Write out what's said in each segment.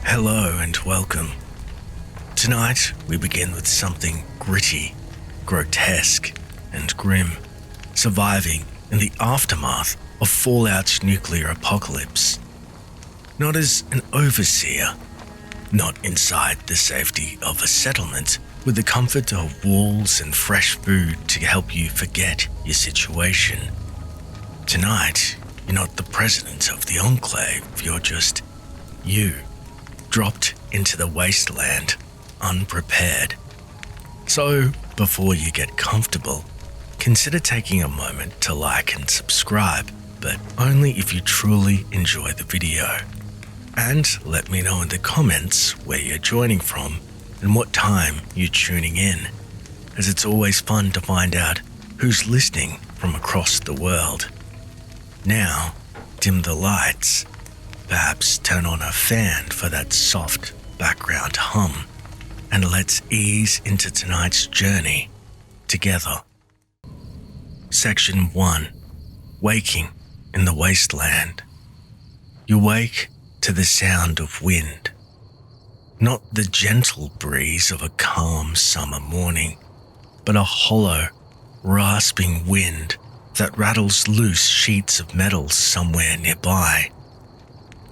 Hello and welcome. Tonight we begin with something gritty, grotesque, and grim, surviving in the aftermath of Fallout's nuclear apocalypse. Not as an overseer, not inside the safety of a settlement with the comfort of walls and fresh food to help you forget your situation. Tonight, you're not the president of the Enclave, you're just you, dropped into the Wasteland, unprepared. So, before you get comfortable, consider taking a moment to like and subscribe, but only if you truly enjoy the video. And let me know in the comments where you're joining from and what time you're tuning in, as it's always fun to find out who's listening from across the world. Now, dim the lights, perhaps turn on a fan for that soft background hum, and let's ease into tonight's journey together. Section 1. Waking in the Wasteland. You wake to the sound of wind. Not the gentle breeze of a calm summer morning, but a hollow, rasping wind that rattles loose sheets of metal somewhere nearby.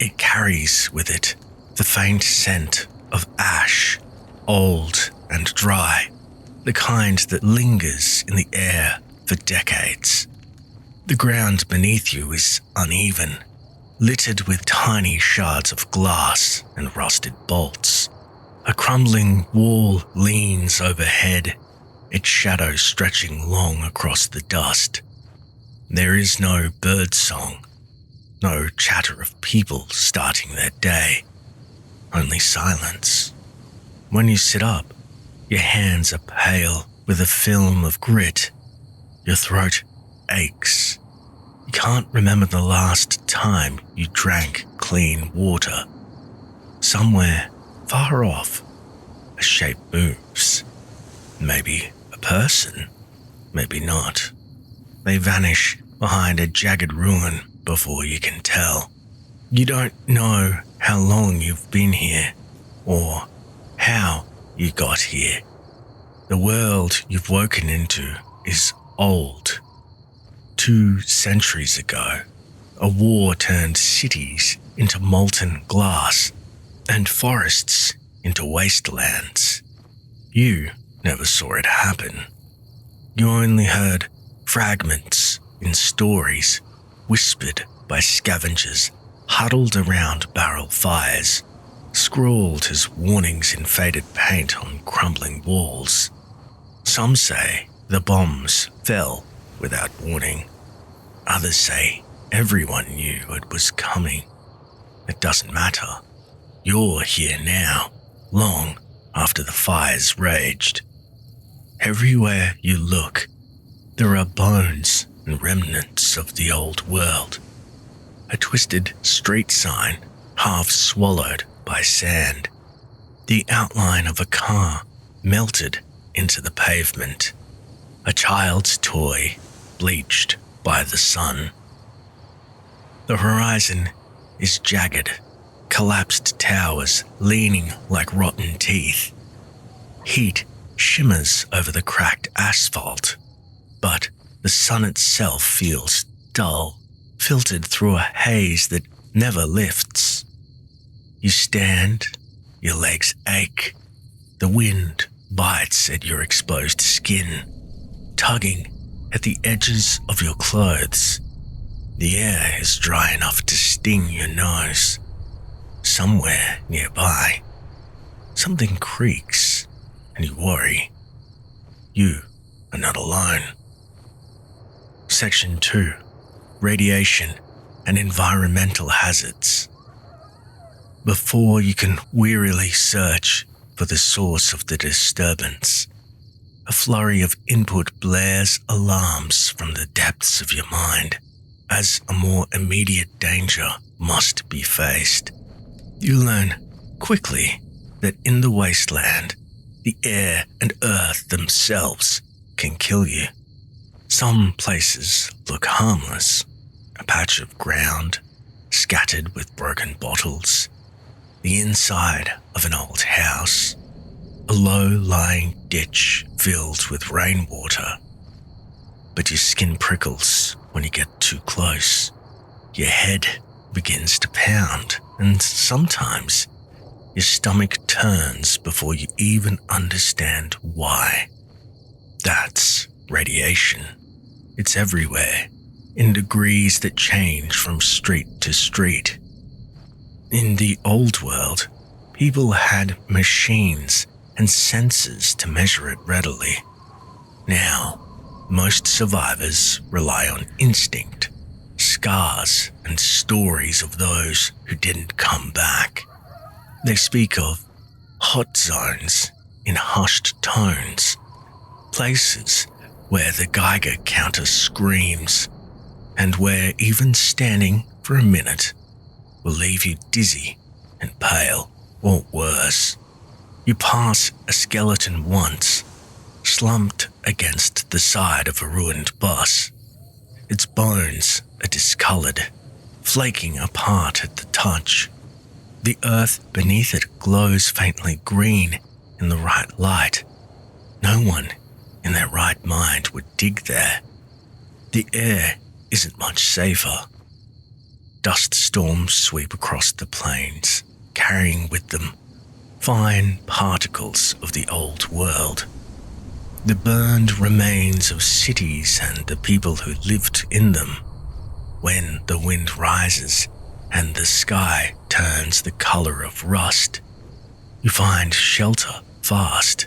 It carries with it the faint scent of ash, old and dry, the kind that lingers in the air for decades. The ground beneath you is uneven, littered with tiny shards of glass and rusted bolts. A crumbling wall leans overhead, its shadow stretching long across the dust. There is no bird song, no chatter of people starting their day, only silence. When you sit up, your hands are pale with a film of grit. Your throat aches. You can't remember the last time you drank clean water. Somewhere far off, a shape moves. Maybe a person, maybe not. They vanish behind a jagged ruin before you can tell. You don't know how long you've been here, or how you got here. The world you've woken into is old. 2 centuries ago, a war turned cities into molten glass and forests into wastelands. You never saw it happen. You only heard fragments in stories whispered by scavengers huddled around barrel fires, scrawled as warnings in faded paint on crumbling walls. Some say the bombs fell without warning. Others say everyone knew it was coming. It doesn't matter. You're here now, long after the fires raged. Everywhere you look, there are bones and remnants of the old world. A twisted street sign, half swallowed by sand. The outline of a car melted into the pavement. A child's toy, bleached by the sun. The horizon is jagged, collapsed towers leaning like rotten teeth. Heat shimmers over the cracked asphalt, but the sun itself feels dull, filtered through a haze that never lifts. You stand, your legs ache, the wind bites at your exposed skin, tugging at the edges of your clothes. The air is dry enough to sting your nose. Somewhere nearby, something creaks and you worry. You are not alone. Section 2. Radiation and environmental hazards. Before you can wearily search for the source of the disturbance, a flurry of input blares alarms from the depths of your mind, as a more immediate danger must be faced. You learn quickly that in the wasteland, the air and earth themselves can kill you. Some places look harmless, a patch of ground scattered with broken bottles. the inside of an old house, a low-lying ditch filled with rainwater. But your skin prickles when you get too close. Your head begins to pound, and sometimes your stomach turns before you even understand why. That's radiation. It's everywhere, in degrees that change from street to street. In the old world, people had machines and sensors to measure it readily. Now, most survivors rely on instinct, scars, and stories of those who didn't come back. They speak of hot zones in hushed tones, places where the Geiger counter screams, and where even standing for a minute will leave you dizzy and pale, or worse. You pass a skeleton once, slumped against the side of a ruined bus. Its bones are discolored, flaking apart at the touch. The earth beneath it glows faintly green in the right light. No one in their right mind would dig there. The air isn't much safer. Dust storms sweep across the plains, carrying with them fine particles of the old world. The burned remains of cities and the people who lived in them. When the wind rises and the sky turns the color of rust, you find shelter fast.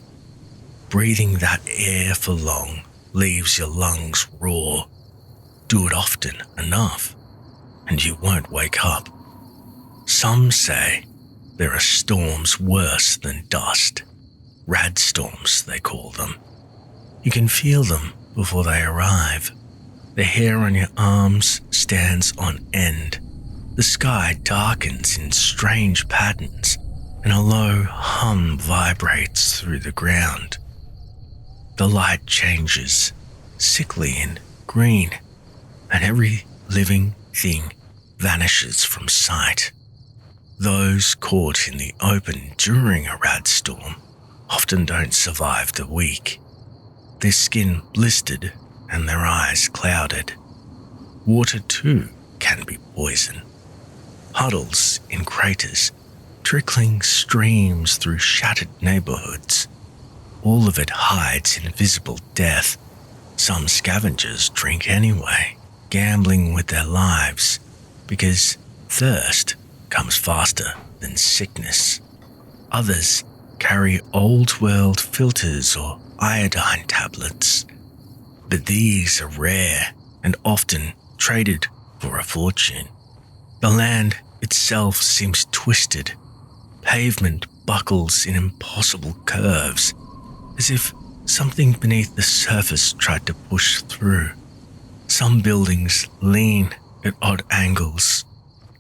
Breathing that air for long leaves your lungs raw. Do it often enough, and you won't wake up. Some say there are storms worse than dust. Rad storms, they call them. You can feel them before they arrive. The hair on your arms stands on end. The sky darkens in strange patterns, and a low hum vibrates through the ground. The light changes, sickly and green, and every living thing vanishes from sight. Those caught in the open during a rad storm often don't survive the week. Their skin blistered and their eyes clouded. Water too can be poison. Puddles in craters, trickling streams through shattered neighborhoods. All of it hides invisible death. Some scavengers drink anyway, gambling with their lives, because thirst comes faster than sickness. Others carry old-world filters or iodine tablets, but these are rare and often traded for a fortune. The land itself seems twisted. Pavement buckles in impossible curves, as if something beneath the surface tried to push through. Some buildings lean at odd angles.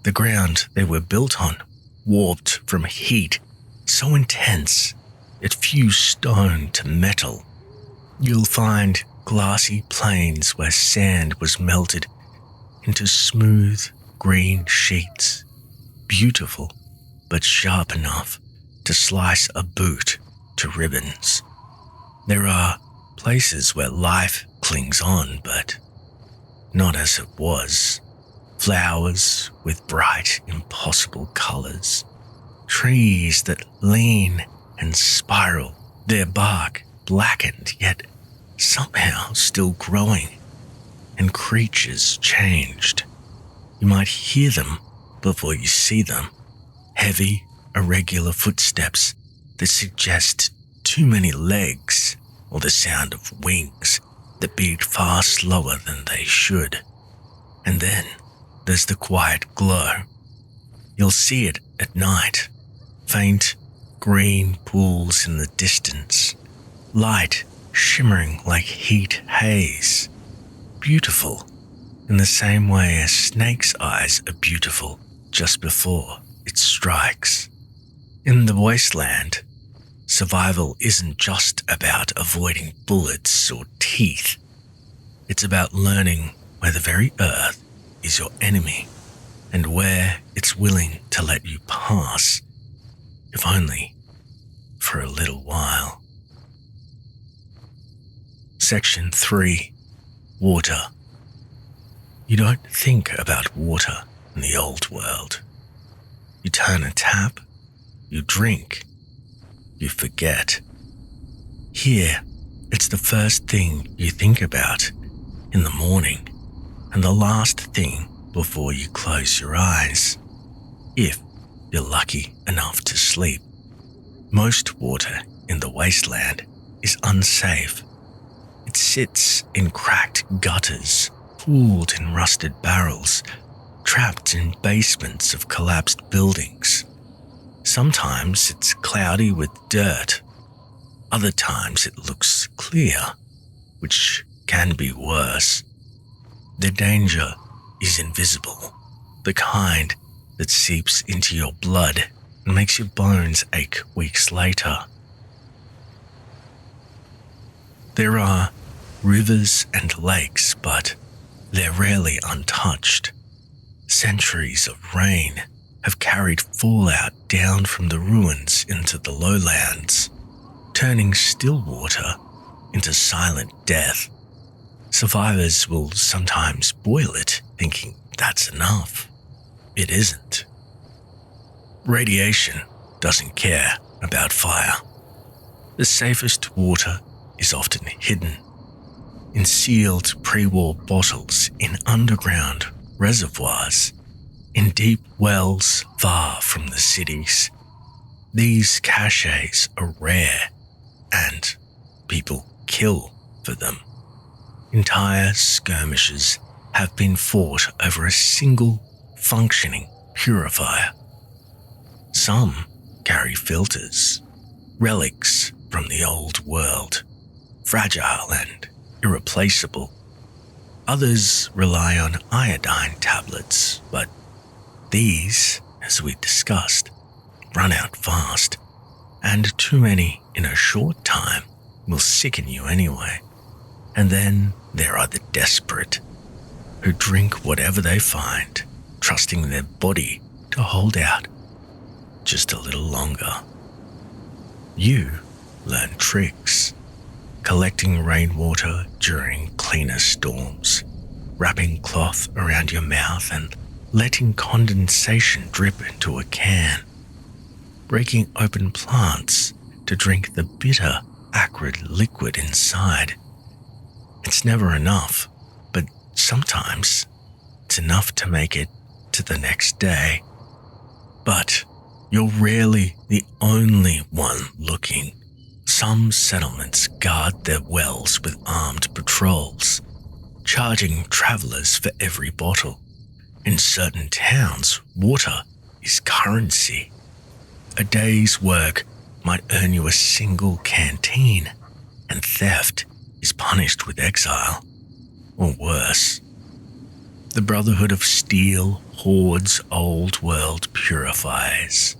The ground they were built on warped from heat so intense it fused stone to metal. You'll find glassy plains where sand was melted into smooth green sheets, beautiful but sharp enough to slice a boot to ribbons. There are places where life clings on, but not as it was. Flowers with bright, impossible colors. Trees that lean and spiral, their bark blackened yet somehow still growing. And creatures changed. You might hear them before you see them. Heavy, irregular footsteps that suggest too many legs, or the sound of wings that beat far slower than they should. And then there's the quiet glow. You'll see it at night. Faint green pools in the distance. Light shimmering like heat haze. Beautiful in the same way a snake's eyes are beautiful just before it strikes. In the Wasteland, survival isn't just about avoiding bullets or teeth. It's about learning where the very earth is your enemy and where it's willing to let you pass if only for a little while. Section 3. Water. You don't think about water in the old world. You turn a tap, you drink, you forget. Here, it's the first thing you think about in the morning and the last thing before you close your eyes, if you're lucky enough to sleep. Most water in the Wasteland is unsafe. It sits in cracked gutters, pooled in rusted barrels, trapped in basements of collapsed buildings. Sometimes it's cloudy with dirt. Other times it looks clear, which can be worse. The danger is invisible, the kind that seeps into your blood and makes your bones ache weeks later. There are rivers and lakes, but they're rarely untouched. Centuries of rain have carried fallout down from the ruins into the lowlands, turning still water into silent death. Survivors will sometimes boil it, thinking that's enough. It isn't. Radiation doesn't care about fire. The safest water is often hidden in sealed pre-war bottles, in underground reservoirs, in deep wells far from the cities. These caches are rare, and people kill for them. Entire skirmishes have been fought over a single functioning purifier. Some carry filters, relics from the old world, fragile and irreplaceable. Others rely on iodine tablets, but these, as we discussed, run out fast, and too many in a short time will sicken you anyway. And then there are the desperate, who drink whatever they find, trusting their body to hold out just a little longer. You learn tricks, collecting rainwater during cleaner storms, wrapping cloth around your mouth and letting condensation drip into a can, breaking open plants to drink the bitter, acrid liquid inside. It's never enough, but sometimes it's enough to make it to the next day. But you're rarely the only one looking. Some settlements guard their wells with armed patrols, charging travelers for every bottle. In certain towns, water is currency. A day's work might earn you a single canteen, and theft is punished with exile, or worse. The Brotherhood of Steel hoards old world purifiers,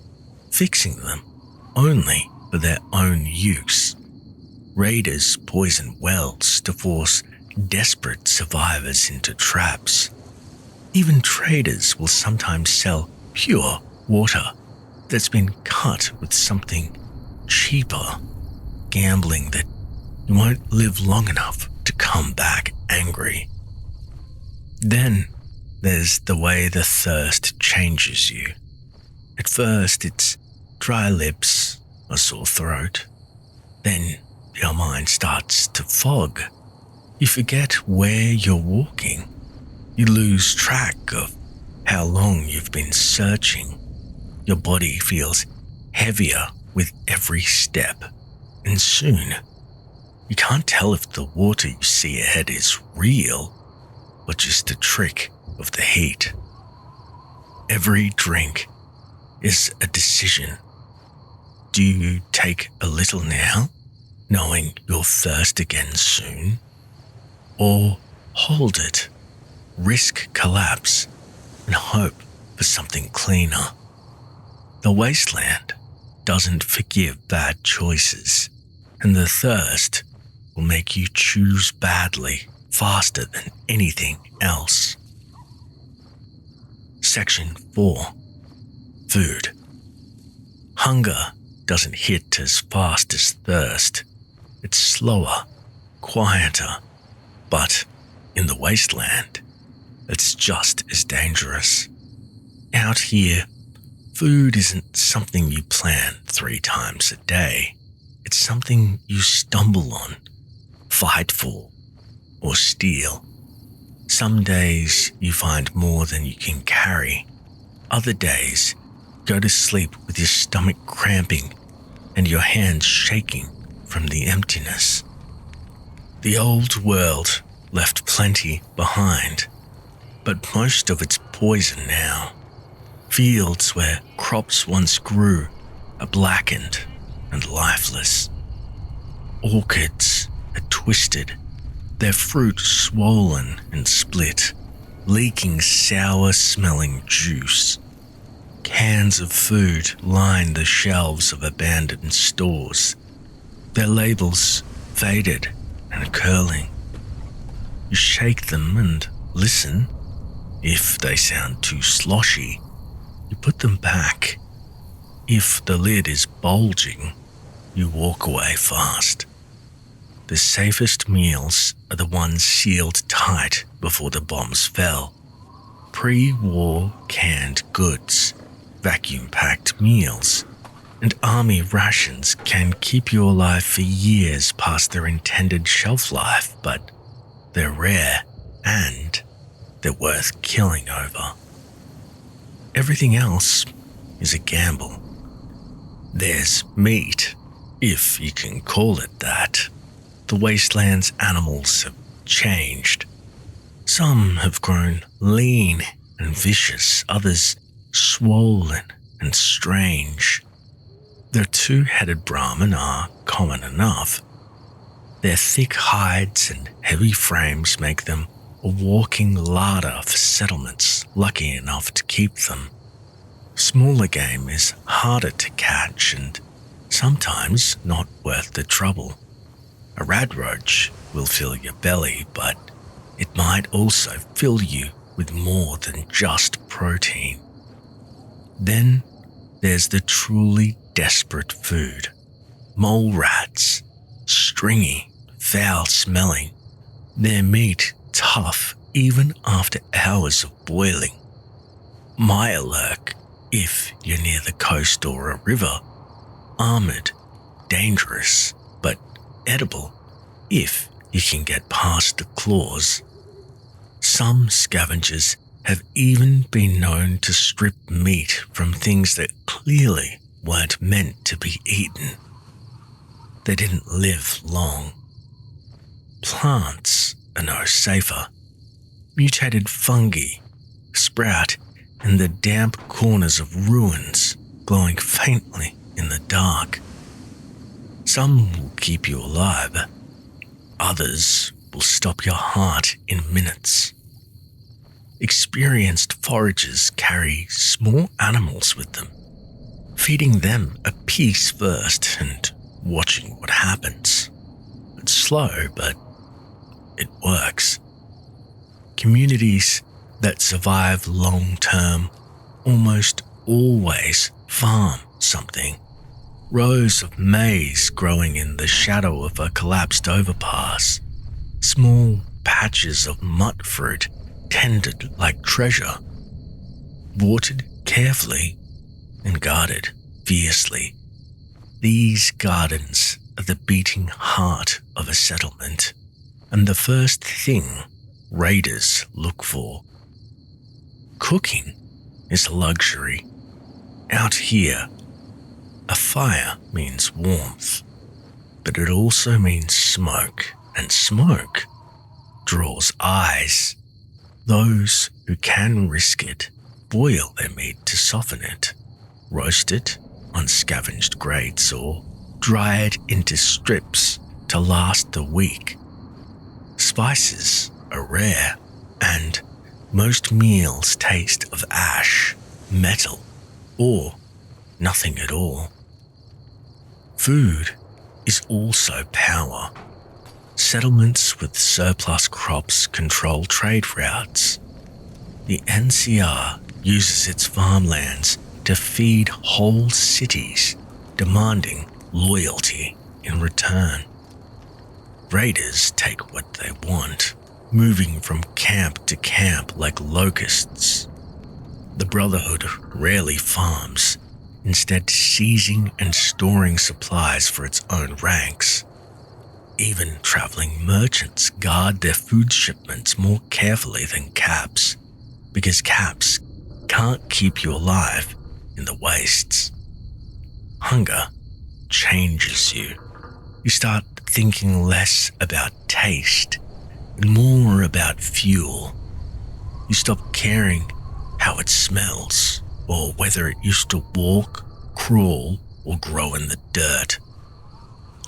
fixing them only for their own use. Raiders poison wells to force desperate survivors into traps. Even traders will sometimes sell pure water that's been cut with something cheaper, gambling that you won't live long enough to come back angry. Then there's the way the thirst changes you. At first it's dry lips, a sore throat. Then your mind starts to fog. You forget where you're walking. You lose track of how long you've been searching. Your body feels heavier with every step, and soon you can't tell if the water you see ahead is real or just a trick of the heat. Every drink is a decision. Do you take a little now, knowing you'll thirst again soon? Or hold it, risk collapse, and hope for something cleaner? The Wasteland doesn't forgive bad choices, and the thirst will make you choose badly faster than anything else. Section 4. Food. Hunger doesn't hit as fast as thirst. It's slower, quieter, but in the wasteland, it's just as dangerous. Out here, food isn't something you plan 3 times a day. It's something you stumble on, fight for, or steal. Some days you find more than you can carry. Other days, go to sleep with your stomach cramping and your hands shaking from the emptiness. The old world left plenty behind, but most of it's poison now. Fields where crops once grew are blackened and lifeless. Orchids are twisted, their fruit swollen and split, leaking sour-smelling juice. Cans of food line the shelves of abandoned stores, their labels faded and curling. You shake them and listen. If they sound too sloshy, you put them back. If the lid is bulging, you walk away fast. The safest meals are the ones sealed tight before the bombs fell. Pre-war canned goods, vacuum-packed meals, and army rations can keep you alive for years past their intended shelf life, but they're rare and they're worth killing over. Everything else is a gamble. There's meat, if you can call it that. The wasteland's animals have changed. Some have grown lean and vicious, others swollen and strange. Their 2-headed Brahmin are common enough. Their thick hides and heavy frames make them a walking larder for settlements lucky enough to keep them. Smaller game is harder to catch and sometimes not worth the trouble. A radroach will fill your belly, but it might also fill you with more than just protein. Then there's the truly desperate food. Mole rats, stringy, foul-smelling. Their meat tough even after hours of boiling. Mirelurk, if you're near the coast or a river. Armored, dangerous, but edible if you can get past the claws. Some scavengers have even been known to strip meat from things that clearly weren't meant to be eaten. They didn't live long. Plants are no safer. Mutated fungi sprout in the damp corners of ruins, glowing faintly in the dark. Some will keep you alive. Others will stop your heart in minutes. Experienced foragers carry small animals with them, feeding them a piece first and watching what happens. It's slow, but it works. Communities that survive long-term almost always farm something. Rows of maize growing in the shadow of a collapsed overpass. Small patches of mut fruit tended like treasure. Watered carefully and guarded fiercely. These gardens are the beating heart of a settlement, and the first thing raiders look for. Cooking is a luxury. Out here, a fire means warmth, but it also means smoke, and smoke draws eyes. Those who can risk it boil their meat to soften it, roast it on scavenged grates, or dry it into strips to last the week. Spices are rare, and most meals taste of ash, metal, or nothing at all. Food is also power. Settlements with surplus crops control trade routes. The NCR uses its farmlands to feed whole cities, demanding loyalty in return. Raiders take what they want, moving from camp to camp like locusts. The Brotherhood rarely farms, instead seizing and storing supplies for its own ranks. Even traveling merchants guard their food shipments more carefully than caps, because caps can't keep you alive in the wastes. Hunger changes you. You start thinking less about taste and more about fuel. You stop caring how it smells or whether it used to walk, crawl, or grow in the dirt.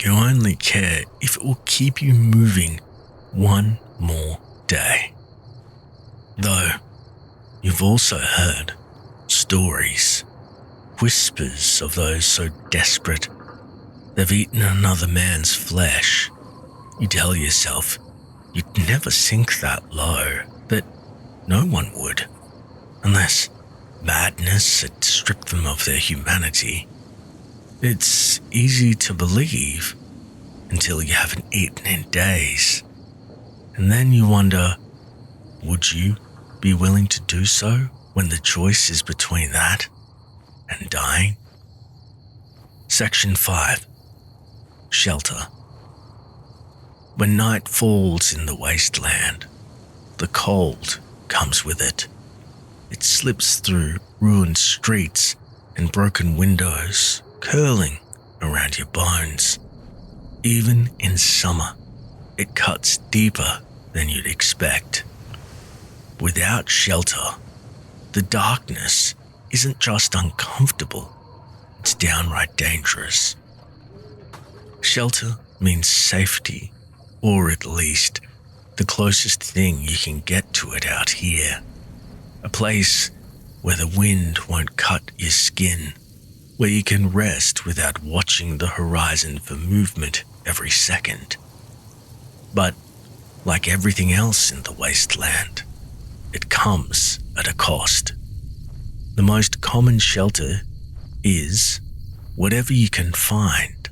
You only care if it will keep you moving one more day. Though, you've also heard stories, whispers of those so desperate they've eaten another man's flesh. You tell yourself you'd never sink that low, that no one would, unless madness had stripped them of their humanity. It's easy to believe until you haven't eaten in days. And then you wonder, would you be willing to do so when the choice is between that and dying? Section 5. Shelter. When night falls in the wasteland, the cold comes with it. It slips through ruined streets and broken windows, curling around your bones. Even in summer, it cuts deeper than you'd expect. Without shelter, the darkness isn't just uncomfortable, it's downright dangerous. Shelter means safety, or at least the closest thing you can get to it out here. A place where the wind won't cut your skin, where you can rest without watching the horizon for movement every second. But like everything else in the wasteland, it comes at a cost. The most common shelter is whatever you can find.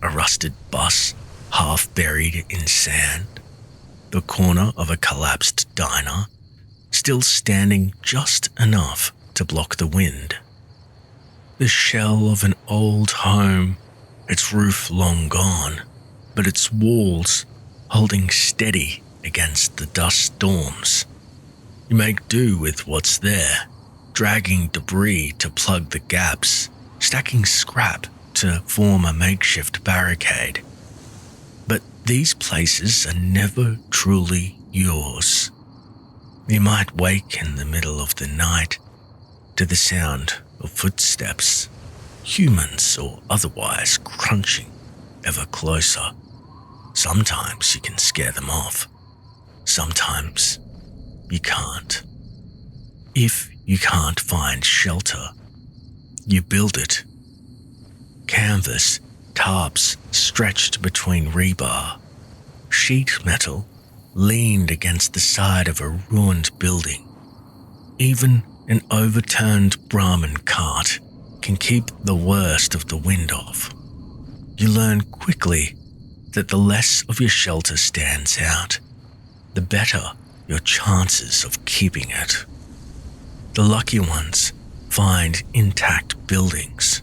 A rusted bus half buried in sand, the corner of a collapsed diner, still standing just enough to block the wind. The shell of an old home, its roof long gone, but its walls holding steady against the dust storms. You make do with what's there, dragging debris to plug the gaps, stacking scrap to form a makeshift barricade. But these places are never truly yours. You might wake in the middle of the night to the sound of footsteps, humans or otherwise, crunching ever closer. Sometimes you can scare them off. Sometimes you can't. If you can't find shelter, you build it. Canvas, tarps stretched between rebar, sheet metal leaned against the side of a ruined building. Even an overturned Brahmin cart can keep the worst of the wind off. You learn quickly that the less of your shelter stands out, the better your chances of keeping it. The lucky ones find intact buildings,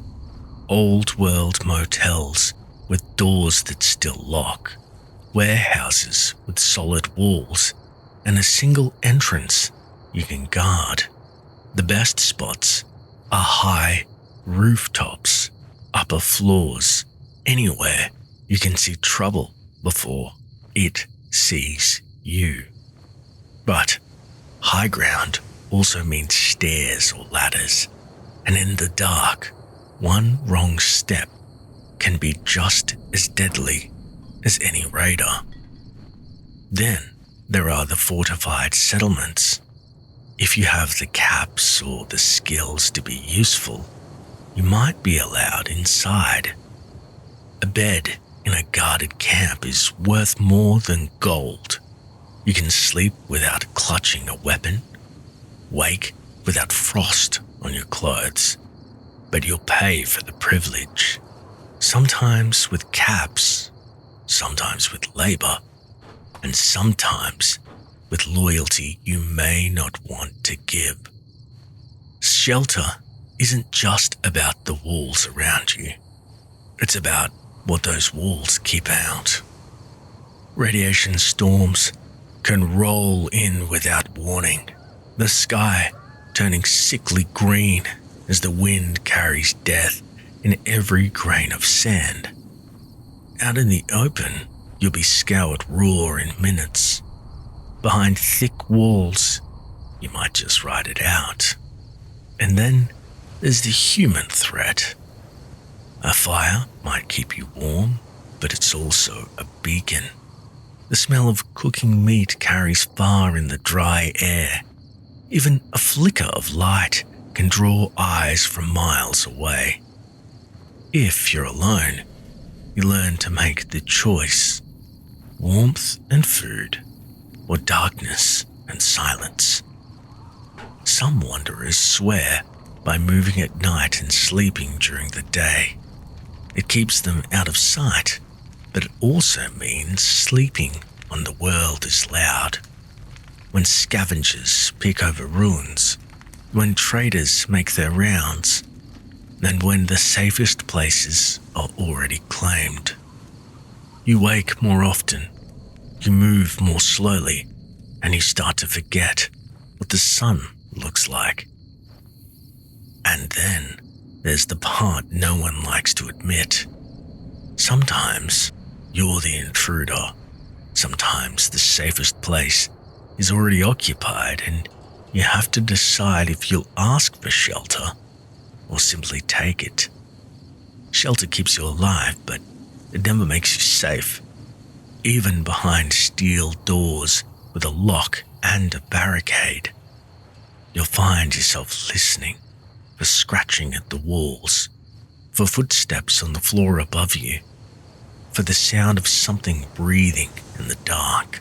old-world motels with doors that still lock, warehouses with solid walls, and a single entrance you can guard. The best spots are high rooftops, upper floors, anywhere you can see trouble before it sees you. But high ground also means stairs or ladders, and in the dark, one wrong step can be just as deadly as any raider. Then there are the fortified settlements. If you have the caps or the skills to be useful, you might be allowed inside. A bed in a guarded camp is worth more than gold. You can sleep without clutching a weapon, wake without frost on your clothes, but you'll pay for the privilege, sometimes with caps, sometimes with labor, and sometimes with loyalty you may not want to give. Shelter isn't just about the walls around you. It's about what those walls keep out. Radiation storms can roll in without warning, the sky turning sickly green as the wind carries death in every grain of sand. Out in the open, you'll be scoured raw in minutes. Behind thick walls, you might just ride it out. And then there's the human threat. A fire might keep you warm, but it's also a beacon. The smell of cooking meat carries far in the dry air. Even a flicker of light can draw eyes from miles away. If you're alone, you learn to make the choice: warmth and food, or darkness and silence. Some wanderers swear by moving at night and sleeping during the day. It keeps them out of sight, but it also means sleeping when the world is loud. When scavengers pick over ruins, when traders make their rounds, and when the safest places are already claimed. You wake more often, you move more slowly, and you start to forget what the sun looks like. And then there's the part no one likes to admit. Sometimes you're the intruder. Sometimes the safest place is already occupied and you have to decide if you'll ask for shelter or simply take it. Shelter keeps you alive, but it never makes you safe. Even behind steel doors with a lock and a barricade, you'll find yourself listening for scratching at the walls, for footsteps on the floor above you, for the sound of something breathing in the dark.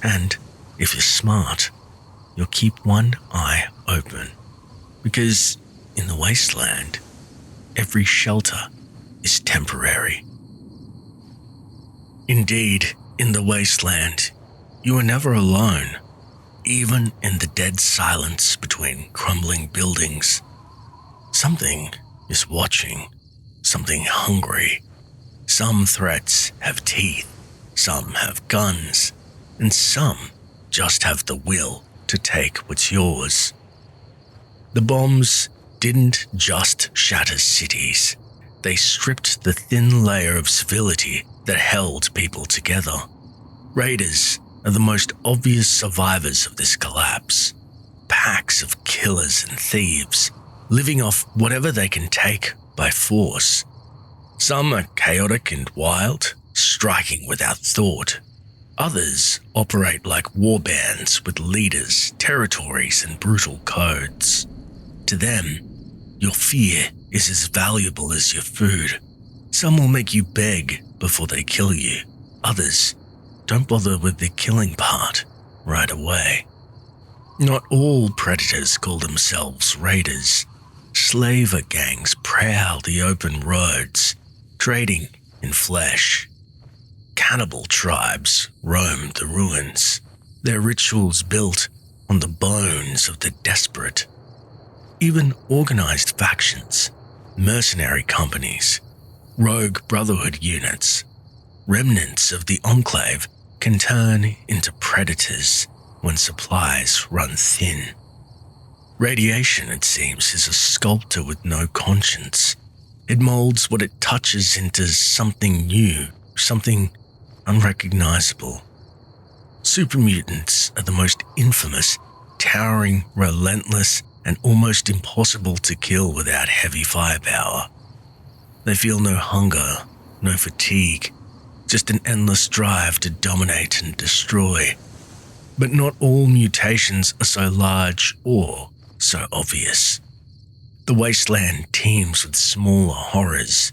And if you're smart, you'll keep one eye open, because in the Wasteland, every shelter is temporary. Indeed, in the Wasteland, you are never alone. Even in the dead silence between crumbling buildings, something is watching, something hungry. Some threats have teeth, some have guns, and some just have the will to take what's yours. The bombs didn't just shatter cities. They stripped the thin layer of civility that held people together. Raiders are the most obvious survivors of this collapse. Packs of killers and thieves, living off whatever they can take by force. Some are chaotic and wild, striking without thought. Others operate like war bands with leaders, territories, and brutal codes. To them, your fear is as valuable as your food. Some will make you beg before they kill you. Others don't bother with the killing part right away. Not all predators call themselves raiders. Slaver gangs prowl the open roads, trading in flesh. Cannibal tribes roam the ruins, their rituals built on the bones of the desperate. Even organized factions, mercenary companies, rogue brotherhood units, remnants of the Enclave can turn into predators when supplies run thin. Radiation, it seems, is a sculptor with no conscience. It molds what it touches into something new, something unrecognizable. Supermutants are the most infamous, towering, relentless, and almost impossible to kill without heavy firepower. They feel no hunger, no fatigue, just an endless drive to dominate and destroy. But not all mutations are so large or so obvious. The Wasteland teems with smaller horrors,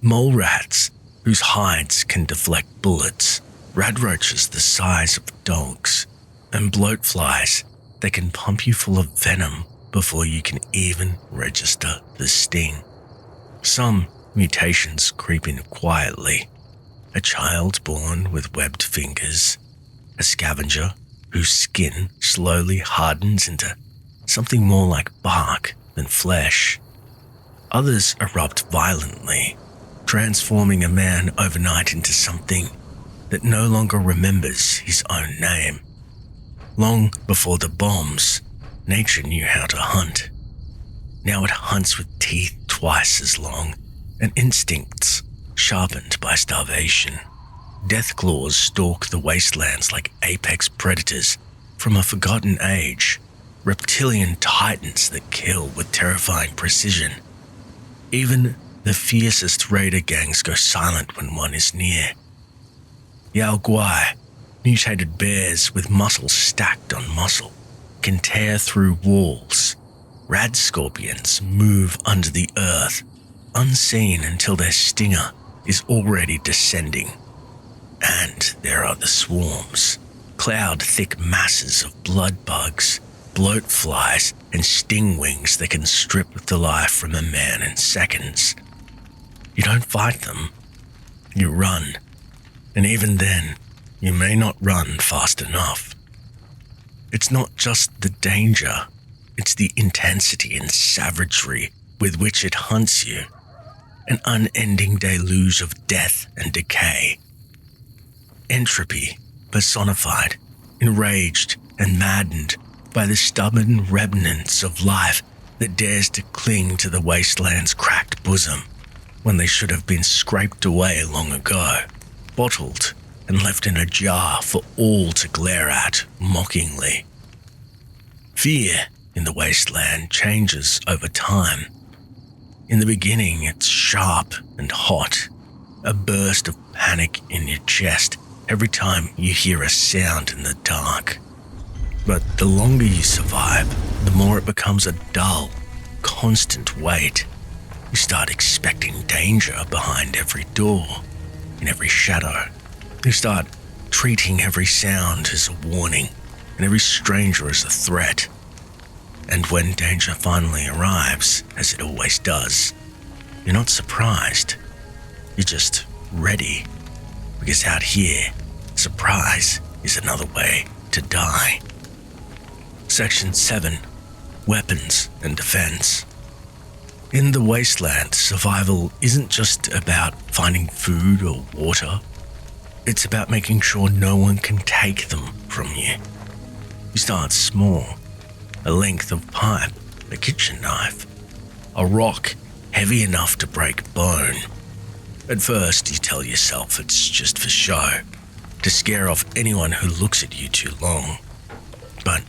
mole rats whose hides can deflect bullets, radroaches the size of dogs, and bloatflies They can pump you full of venom before you can even register the sting. Some mutations creep in quietly. A child born with webbed fingers, a scavenger whose skin slowly hardens into something more like bark than flesh. Others erupt violently, transforming a man overnight into something that no longer remembers his own name. Long before the bombs, nature knew how to hunt. Now it hunts with teeth twice as long and instincts sharpened by starvation. Death claws stalk the wastelands like apex predators from a forgotten age, reptilian titans that kill with terrifying precision. Even the fiercest raider gangs go silent when one is near. Yao Guai, mutated bears with muscle stacked on muscle, can tear through walls. Rad scorpions move under the earth, unseen until their stinger is already descending. And there are the swarms, cloud-thick masses of blood bugs, bloat flies, and stingwings that can strip the life from a man in seconds. You don't fight them, you run. And even then, you may not run fast enough. It's not just the danger, it's the intensity and savagery with which it hunts you. An unending deluge of death and decay. Entropy personified, enraged and maddened by the stubborn remnants of life that dares to cling to the wasteland's cracked bosom when they should have been scraped away long ago, bottled and left in a jar for all to glare at mockingly. Fear in the wasteland changes over time. In the beginning, it's sharp and hot, a burst of panic in your chest every time you hear a sound in the dark. But the longer you survive, the more it becomes a dull, constant weight. You start expecting danger behind every door, in every shadow. You start treating every sound as a warning and every stranger as a threat. And when danger finally arrives, as it always does, you're not surprised. You're just ready. Because out here, surprise is another way to die. Section 7. Weapons and Defense. In the wasteland, survival isn't just about finding food or water. It's about making sure no one can take them from you. You start small. A length of pipe, a kitchen knife, a rock heavy enough to break bone. At first, you tell yourself it's just for show, to scare off anyone who looks at you too long. But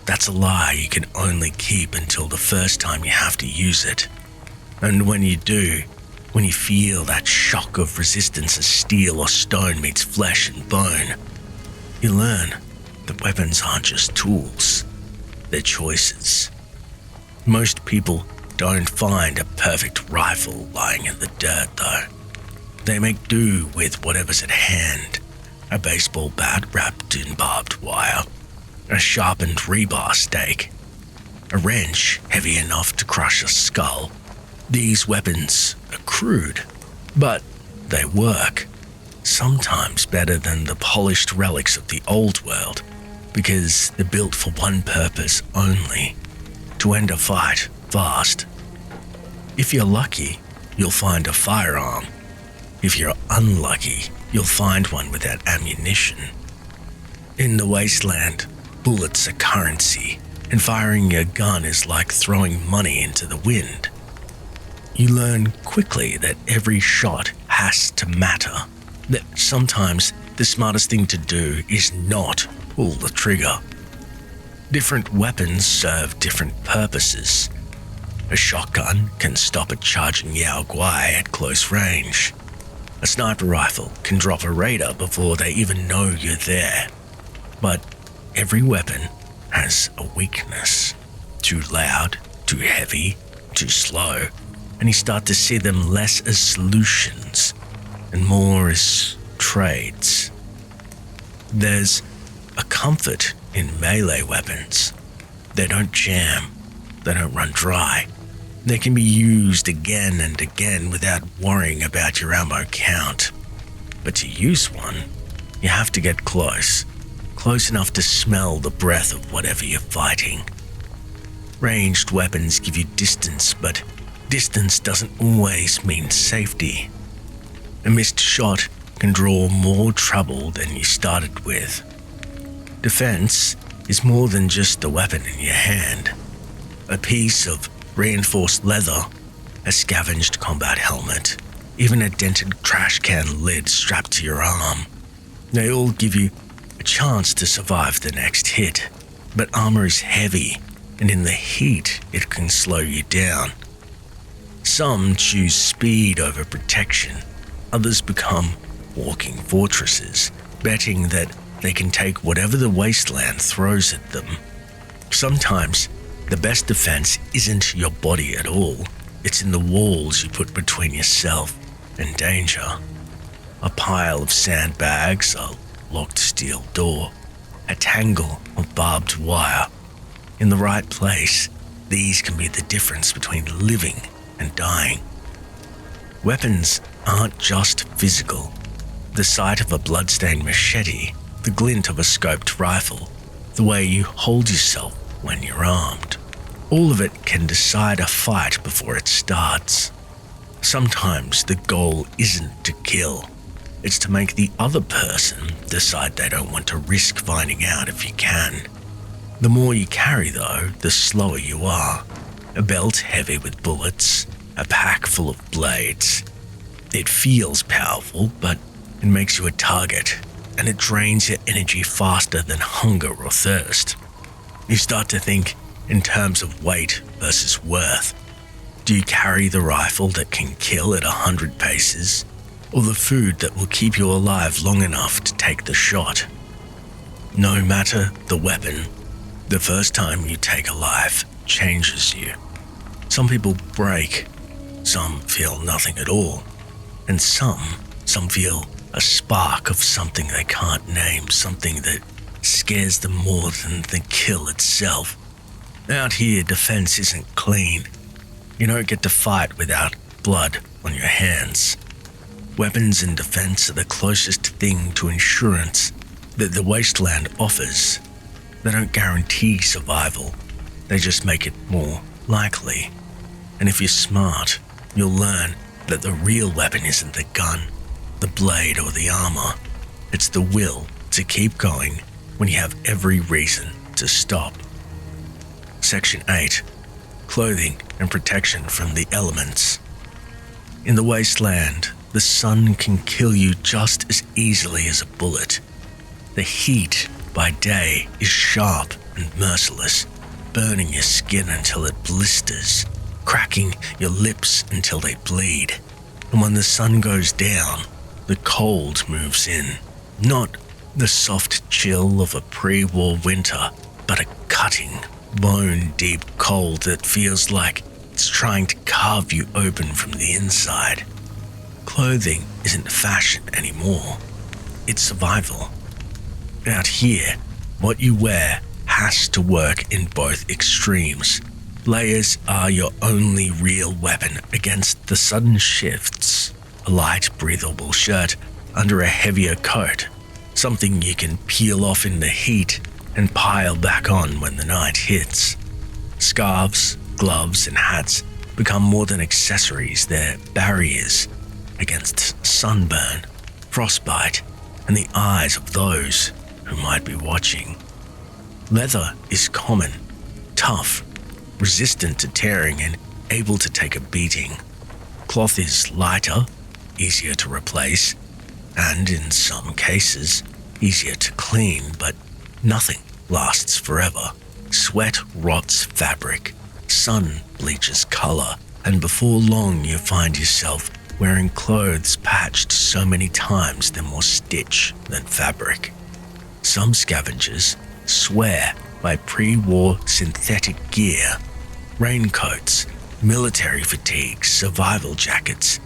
that's a lie you can only keep until the first time you have to use it. And when you do, when you feel that shock of resistance as steel or stone meets flesh and bone, you learn that weapons aren't just tools. Their choices. Most people don't find a perfect rifle lying in the dirt though. They make do with whatever's at hand. A baseball bat wrapped in barbed wire, a sharpened rebar stake, a wrench heavy enough to crush a skull. These weapons are crude, but they work. Sometimes better than the polished relics of the old world. Because they're built for one purpose only, to end a fight fast. If you're lucky, you'll find a firearm. If you're unlucky, you'll find one without ammunition. In the wasteland, bullets are currency, and firing your gun is like throwing money into the wind. You learn quickly that every shot has to matter, that sometimes the smartest thing to do is not pull the trigger. Different weapons serve different purposes. A shotgun can stop a charging Yao Guai at close range. A sniper rifle can drop a raider before they even know you're there. But every weapon has a weakness. Too loud, too heavy, too slow, and you start to see them less as solutions and more as trades. There's a comfort in melee weapons, They don't jam. They don't run dry. They can be used again and again without worrying about your ammo count. But to use one, you have to get close enough to smell the breath of whatever you're fighting. Ranged weapons give you distance, but distance doesn't always mean safety. A missed shot can draw more trouble than you started with. Defense is more than just a weapon in your hand. A piece of reinforced leather, a scavenged combat helmet, even a dented trash can lid strapped to your arm. They all give you a chance to survive the next hit, but armor is heavy, and in the heat it can slow you down. Some choose speed over protection. Others become walking fortresses, betting that they can take whatever the Wasteland throws at them. Sometimes, the best defense isn't your body at all. It's in the walls you put between yourself and danger. A pile of sandbags, a locked steel door, a tangle of barbed wire. In the right place, these can be the difference between living and dying. Weapons aren't just physical. The sight of a bloodstained machete, the glint of a scoped rifle, the way you hold yourself when you're armed. All of it can decide a fight before it starts. Sometimes the goal isn't to kill. It's to make the other person decide they don't want to risk finding out if you can. The more you carry, though, the slower you are. A belt heavy with bullets, a pack full of blades. It feels powerful, but it makes you a target, and it drains your energy faster than hunger or thirst. You start to think in terms of weight versus worth. Do you carry the rifle that can kill at 100 paces, or the food that will keep you alive long enough to take the shot? No matter the weapon, the first time you take a life changes you. Some people break, some feel nothing at all, and some feel a spark of something they can't name, something that scares them more than the kill itself. Out here, defense isn't clean. You don't get to fight without blood on your hands. Weapons and defense are the closest thing to insurance that the Wasteland offers. They don't guarantee survival, they just make it more likely. And if you're smart, you'll learn that the real weapon isn't the gun, the blade, or the armor. It's the will to keep going when you have every reason to stop. Section 8. Clothing and protection from the elements. In the Wasteland, the sun can kill you just as easily as a bullet. The heat by day is sharp and merciless, burning your skin until it blisters, cracking your lips until they bleed. And when the sun goes down, the cold moves in. Not the soft chill of a pre-war winter, but a cutting, bone-deep cold that feels like it's trying to carve you open from the inside. Clothing isn't fashion anymore. It's survival. Out here, what you wear has to work in both extremes. Layers are your only real weapon against the sudden shifts. A light, breathable shirt under a heavier coat, something you can peel off in the heat and pile back on when the night hits. Scarves, gloves, and hats become more than accessories. They're barriers against sunburn, frostbite, and the eyes of those who might be watching. Leather is common, tough, resistant to tearing, and able to take a beating. Cloth is lighter, easier to replace, and in some cases, easier to clean, but nothing lasts forever. Sweat rots fabric, sun bleaches color, and before long you find yourself wearing clothes patched so many times they're more stitch than fabric. Some scavengers swear by pre-war synthetic gear, raincoats, military fatigues, survival jackets,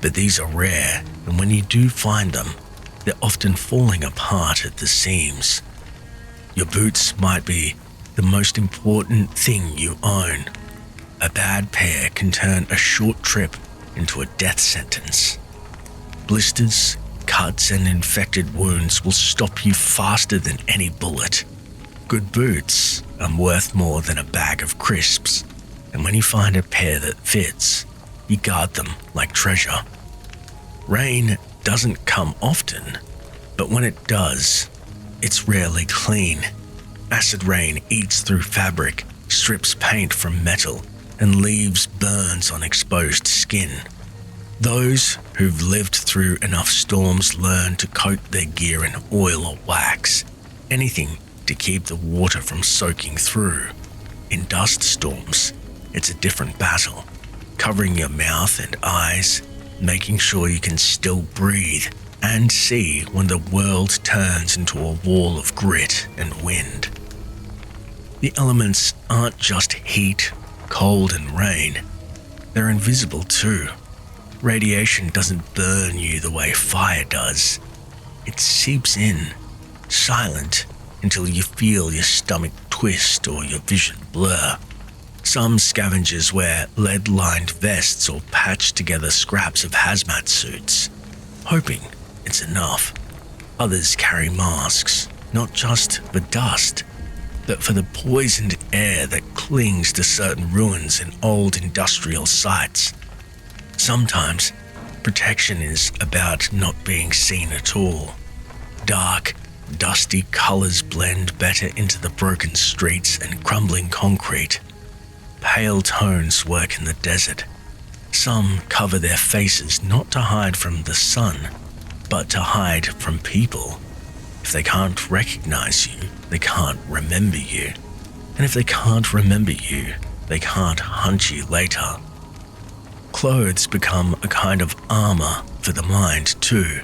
but these are rare, and when you do find them, they're often falling apart at the seams. Your boots might be the most important thing you own. A bad pair can turn a short trip into a death sentence. Blisters, cuts, and infected wounds will stop you faster than any bullet. Good boots are worth more than a bag of crisps, and when you find a pair that fits, you guard them like treasure. Rain doesn't come often, but when it does, it's rarely clean. Acid rain eats through fabric, strips paint from metal, and leaves burns on exposed skin. Those who've lived through enough storms learn to coat their gear in oil or wax, anything to keep the water from soaking through. In dust storms, it's a different battle, covering your mouth and eyes, making sure you can still breathe and see when the world turns into a wall of grit and wind. The elements aren't just heat, cold, and rain. They're invisible too. Radiation doesn't burn you the way fire does. It seeps in, silent, until you feel your stomach twist or your vision blur. Some scavengers wear lead-lined vests or patch together scraps of hazmat suits, hoping it's enough. Others carry masks, not just for dust, but for the poisoned air that clings to certain ruins and old industrial sites. Sometimes, protection is about not being seen at all. Dark, dusty colors blend better into the broken streets and crumbling concrete. Pale tones work in the desert. Some cover their faces not to hide from the sun, but to hide from people. If they can't recognize you, they can't remember you. And if they can't remember you, they can't hunt you later. Clothes become a kind of armor for the mind too.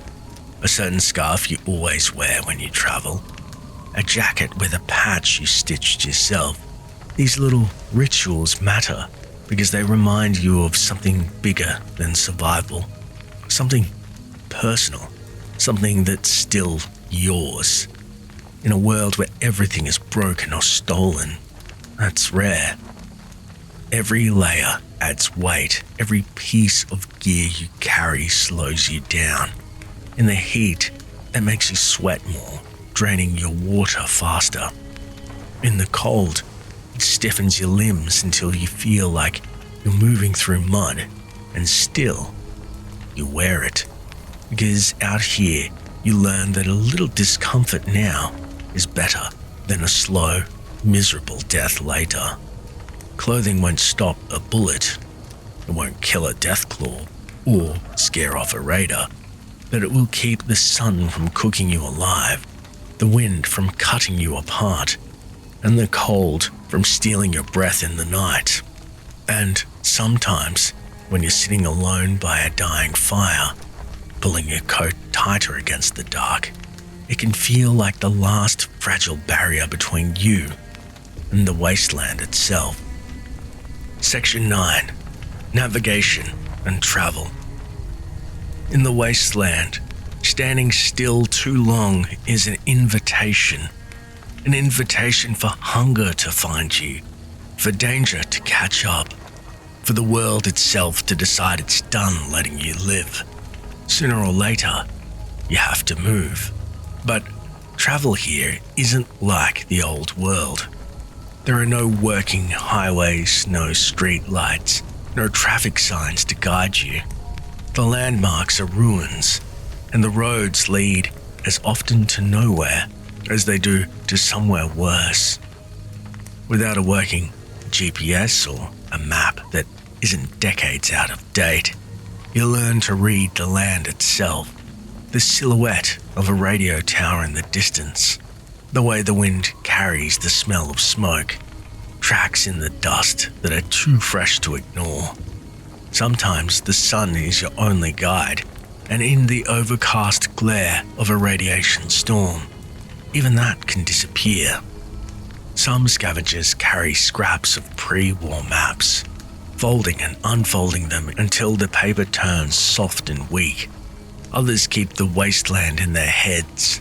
A certain scarf you always wear when you travel. A jacket with a patch you stitched yourself. These little rituals matter because they remind you of something bigger than survival. Something personal. Something that's still yours. In a world where everything is broken or stolen, that's rare. Every layer adds weight. Every piece of gear you carry slows you down. In the heat, it makes you sweat more, draining your water faster. In the cold, it stiffens your limbs until you feel like you're moving through mud, and still, you wear it. Because out here, you learn that a little discomfort now is better than a slow, miserable death later. Clothing won't stop a bullet, it won't kill a deathclaw or scare off a raider, but it will keep the sun from cooking you alive, the wind from cutting you apart, and the cold from stealing your breath in the night. And sometimes, when you're sitting alone by a dying fire, pulling your coat tighter against the dark, it can feel like the last fragile barrier between you and the wasteland itself. Section 9. Navigation and Travel. In the wasteland, standing still too long is an invitation for hunger to find you, for danger to catch up, for the world itself to decide it's done letting you live. Sooner or later, you have to move. But travel here isn't like the old world. There are no working highways, no street lights, no traffic signs to guide you. The landmarks are ruins, and the roads lead as often to nowhere as they do to somewhere worse. Without a working GPS or a map that isn't decades out of date, you learn to read the land itself, the silhouette of a radio tower in the distance, the way the wind carries the smell of smoke, tracks in the dust that are too fresh to ignore. Sometimes the sun is your only guide, and in the overcast glare of a radiation storm, even that can disappear. Some scavengers carry scraps of pre-war maps, folding and unfolding them until the paper turns soft and weak. Others keep the wasteland in their heads,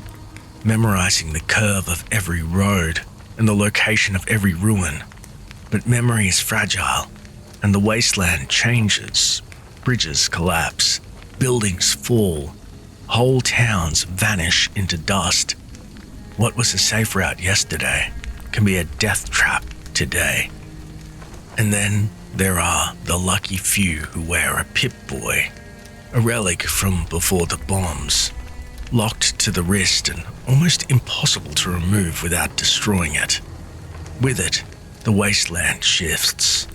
memorizing the curve of every road and the location of every ruin. But memory is fragile, and the wasteland changes. Bridges collapse, buildings fall, whole towns vanish into dust. What was a safe route yesterday can be a death trap today. And then there are the lucky few who wear a Pip-Boy, a relic from before the bombs, locked to the wrist and almost impossible to remove without destroying it. With it, the wasteland shifts.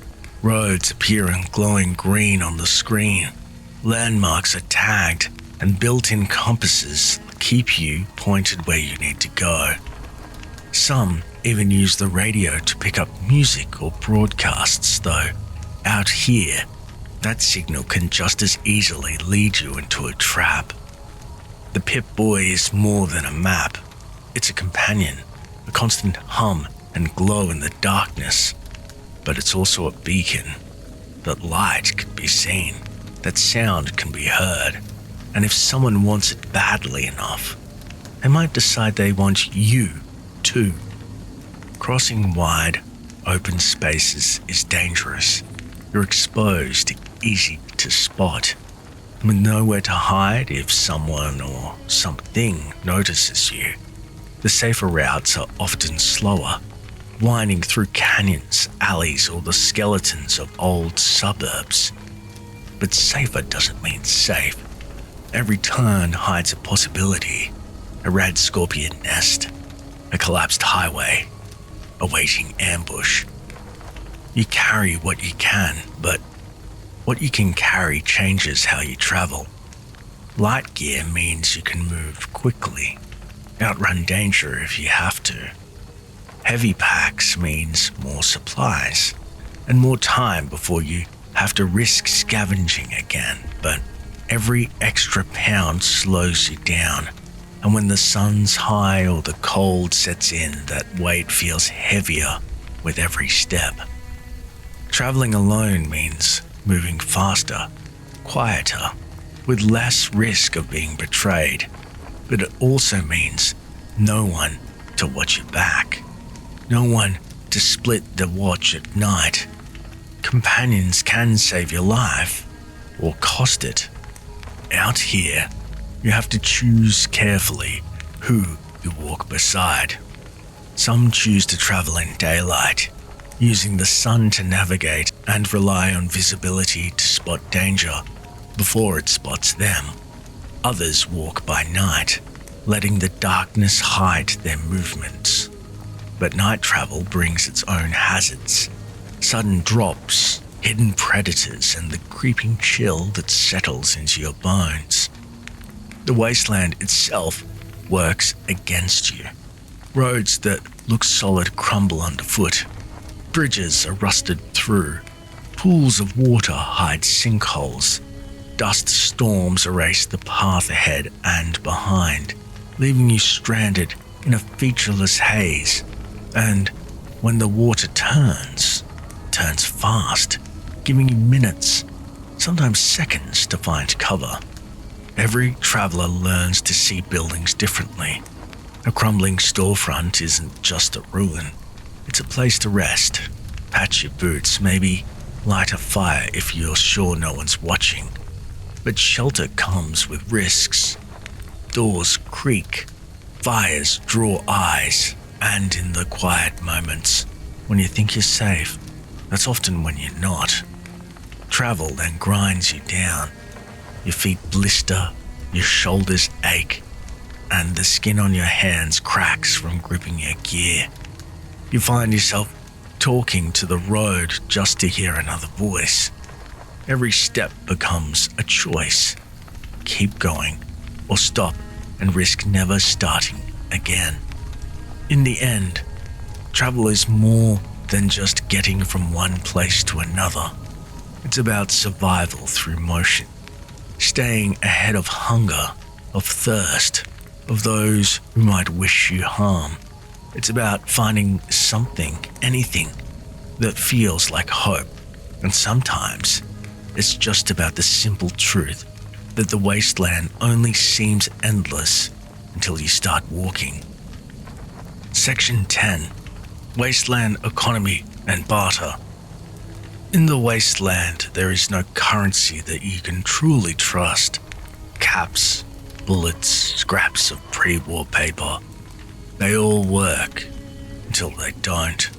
Roads appear in glowing green on the screen. Landmarks are tagged, and built-in compasses keep you pointed where you need to go. Some even use the radio to pick up music or broadcasts, though out here, that signal can just as easily lead you into a trap. The Pip-Boy is more than a map. It's a companion, a constant hum and glow in the darkness. But it's also a beacon. That light can be seen, that sound can be heard, and if someone wants it badly enough, they might decide they want you too. Crossing wide, open spaces is dangerous. You're exposed, easy to spot, and with nowhere to hide if someone or something notices you. The safer routes are often slower, winding through canyons, alleys, or the skeletons of old suburbs. But safer doesn't mean safe. Every turn hides a possibility, a red scorpion nest, a collapsed highway, awaiting ambush. You carry what you can, but what you can carry changes how you travel. Light gear means you can move quickly, outrun danger if you have to. Heavy packs means more supplies and more time before you have to risk scavenging again, but every extra pound slows you down, and when the sun's high or the cold sets in, that weight feels heavier with every step. Traveling alone means moving faster, quieter, with less risk of being betrayed, but it also means no one to watch your back, no one to split the watch at night. Companions can save your life or cost it. Out here, you have to choose carefully who you walk beside. Some choose to travel in daylight, using the sun to navigate and rely on visibility to spot danger before it spots them. Others walk by night, letting the darkness hide their movements. But night travel brings its own hazards. Sudden drops, hidden predators, and the creeping chill that settles into your bones. The wasteland itself works against you. Roads that look solid crumble underfoot. Bridges are rusted through. Pools of water hide sinkholes. Dust storms erase the path ahead and behind, leaving you stranded in a featureless haze. And when the water turns fast, giving you minutes, sometimes seconds to find cover. Every traveler learns to see buildings differently. A crumbling storefront isn't just a ruin. It's a place to rest, patch your boots, maybe light a fire if you're sure no one's watching. But shelter comes with risks. Doors creak, fires draw eyes, and in the quiet moments, when you think you're safe, that's often when you're not. Travel then grinds you down. Your feet blister, your shoulders ache, and the skin on your hands cracks from gripping your gear. You find yourself talking to the road just to hear another voice. Every step becomes a choice. Keep going, or stop and risk never starting again. In the end, travel is more than just getting from one place to another. It's about survival through motion, staying ahead of hunger, of thirst, of those who might wish you harm. It's about finding something, anything, that feels like hope. And sometimes it's just about the simple truth that the wasteland only seems endless until you start walking. Section 10. Wasteland economy and barter. In the Wasteland, there is no currency that you can truly trust. Caps, bullets, scraps of pre-war paper. They all work until they don't.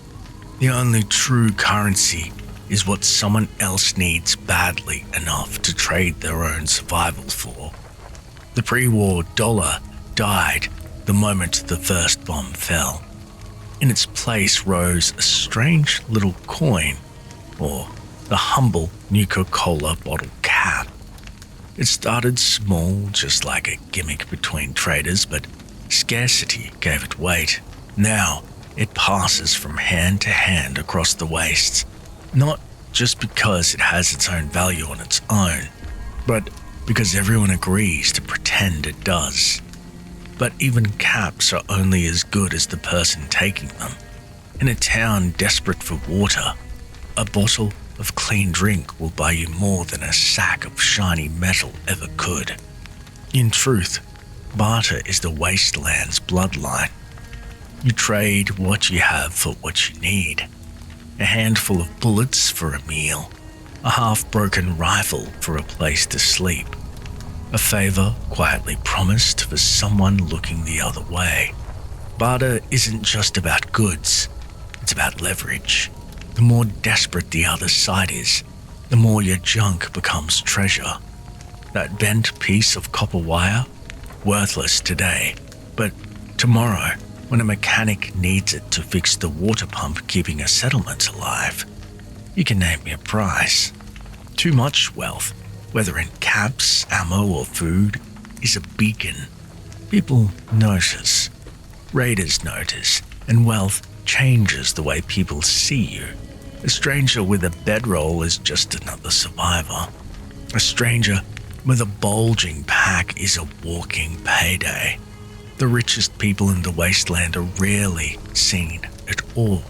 The only true currency is what someone else needs badly enough to trade their own survival for. The pre-war dollar died the moment the first bomb fell. In its place rose a strange little coin, or the humble Nuka-Cola bottle cap. It started small, just like a gimmick between traders, but scarcity gave it weight. Now, it passes from hand to hand across the wastes, not just because it has its own value on its own, but because everyone agrees to pretend it does. But even caps are only as good as the person taking them. In a town desperate for water, a bottle of clean drink will buy you more than a sack of shiny metal ever could. In truth, barter is the Wasteland's bloodline. You trade what you have for what you need. A handful of bullets for a meal, a half-broken rifle for a place to sleep, a favor quietly promised for someone looking the other way. Barter isn't just about goods, it's about leverage. The more desperate the other side is, the more your junk becomes treasure. That bent piece of copper wire, worthless today, but tomorrow, when a mechanic needs it to fix the water pump keeping a settlement alive, you can name me a price. Too much wealth, whether in caps, ammo, or food, is a beacon. People notice. Raiders notice, and wealth changes the way people see you. A stranger with a bedroll is just another survivor. A stranger with a bulging pack is a walking payday. The richest people in the Wasteland are rarely seen at all.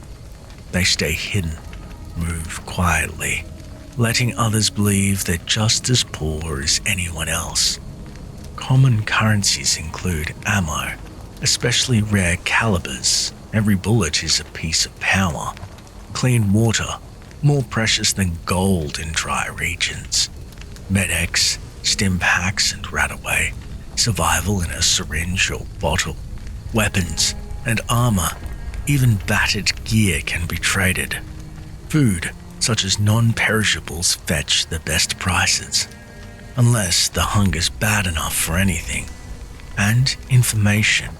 They stay hidden, move quietly, letting others believe they're just as poor as anyone else. Common currencies include ammo, especially rare calibers. Every bullet is a piece of power. Clean water, more precious than gold in dry regions. Med-X, stim packs and Radaway. Survival in a syringe or bottle. Weapons and armor, even battered gear can be traded. Food, such as non-perishables, fetch the best prices, unless the hunger's bad enough for anything. And information,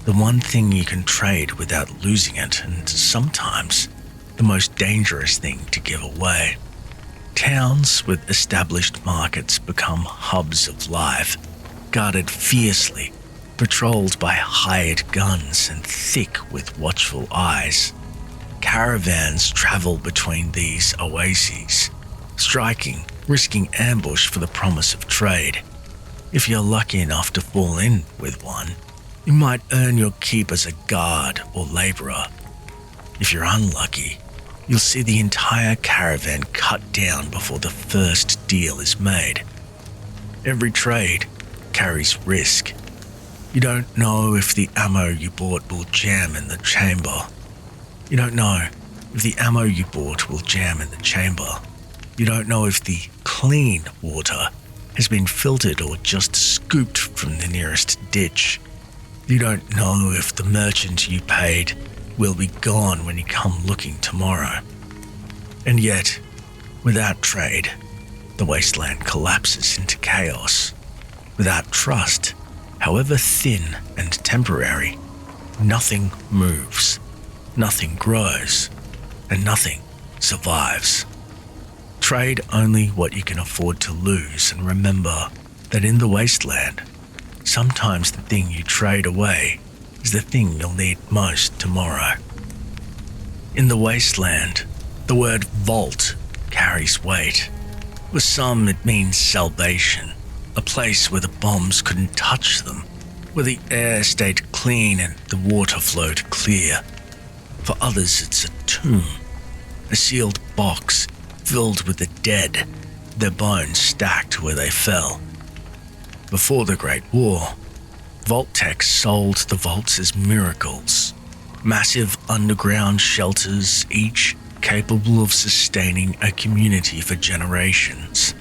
the one thing you can trade without losing it, and sometimes the most dangerous thing to give away. Towns with established markets become hubs of life, guarded fiercely, patrolled by hired guns and thick with watchful eyes. Caravans travel between these oases, striking, risking ambush for the promise of trade. If you're lucky enough to fall in with one, you might earn your keep as a guard or laborer. If you're unlucky, you'll see the entire caravan cut down before the first deal is made. Every trade carries risk. You don't know if the ammo you bought will jam in the chamber. You don't know if the ammo you bought will jam in the chamber. You don't know if the clean water has been filtered or just scooped from the nearest ditch. You don't know if the merchant you paid will be gone when you come looking tomorrow. And yet, without trade, the Wasteland collapses into chaos. Without trust, however thin and temporary, nothing moves, nothing grows, and nothing survives. Trade only what you can afford to lose, and remember that in the Wasteland, sometimes the thing you trade away is the thing you'll need most tomorrow. In the Wasteland, the word vault carries weight. With some, it means salvation, a place where the bombs couldn't touch them, where the air stayed clean and the water flowed clear. For others, it's a tomb, a sealed box filled with the dead, their bones stacked where they fell. Before the Great War, Vault Tech sold the vaults as miracles, Massive underground shelters, each capable of sustaining a community for generations.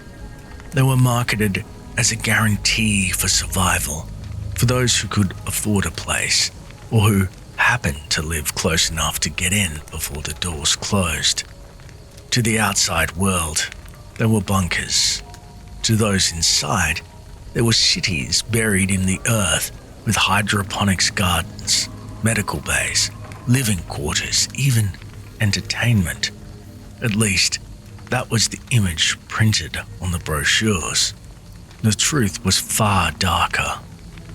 They were marketed as a guarantee for survival for those who could afford a place or who happened to live close enough to get in before the doors closed. To the outside world, they were bunkers. To those inside, there were cities buried in the earth with hydroponics gardens, medical bays, living quarters, even entertainment. At least, that was the image printed on the brochures. The truth was far darker.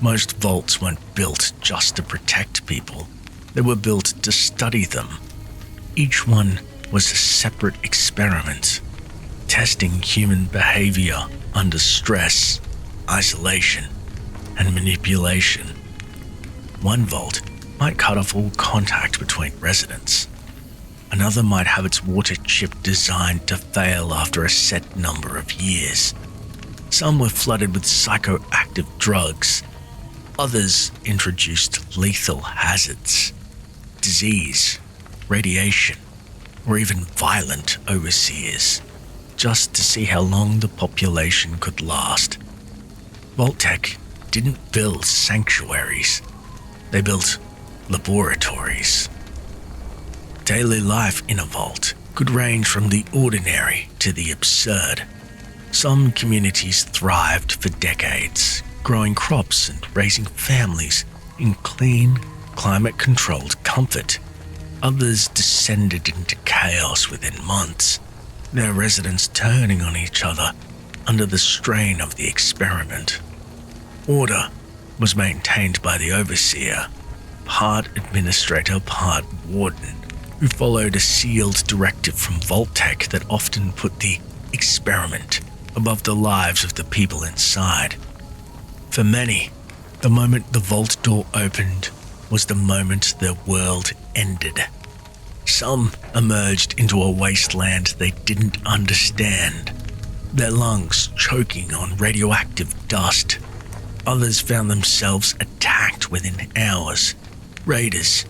Most vaults weren't built just to protect people. They were built to study them. Each one was a separate experiment, testing human behavior under stress, isolation, and manipulation. One vault might cut off all contact between residents. Another might have its water chip designed to fail after a set number of years. Some were flooded with psychoactive drugs. Others introduced lethal hazards, disease, radiation, or even violent overseers, just to see how long the population could last. Vault-Tec didn't build sanctuaries. They built laboratories. Daily life in a vault could range from the ordinary to the absurd. Some communities thrived for decades, growing crops and raising families in clean, climate-controlled comfort. Others descended into chaos within months, their residents turning on each other under the strain of the experiment. Order was maintained by the overseer, part administrator, part warden, who followed a sealed directive from Vault-Tec that often put the experiment above the lives of the people inside. For many, the moment the vault door opened was the moment their world ended. Some emerged into a wasteland they didn't understand, their lungs choking on radioactive dust. Others found themselves attacked within hours. Raiders,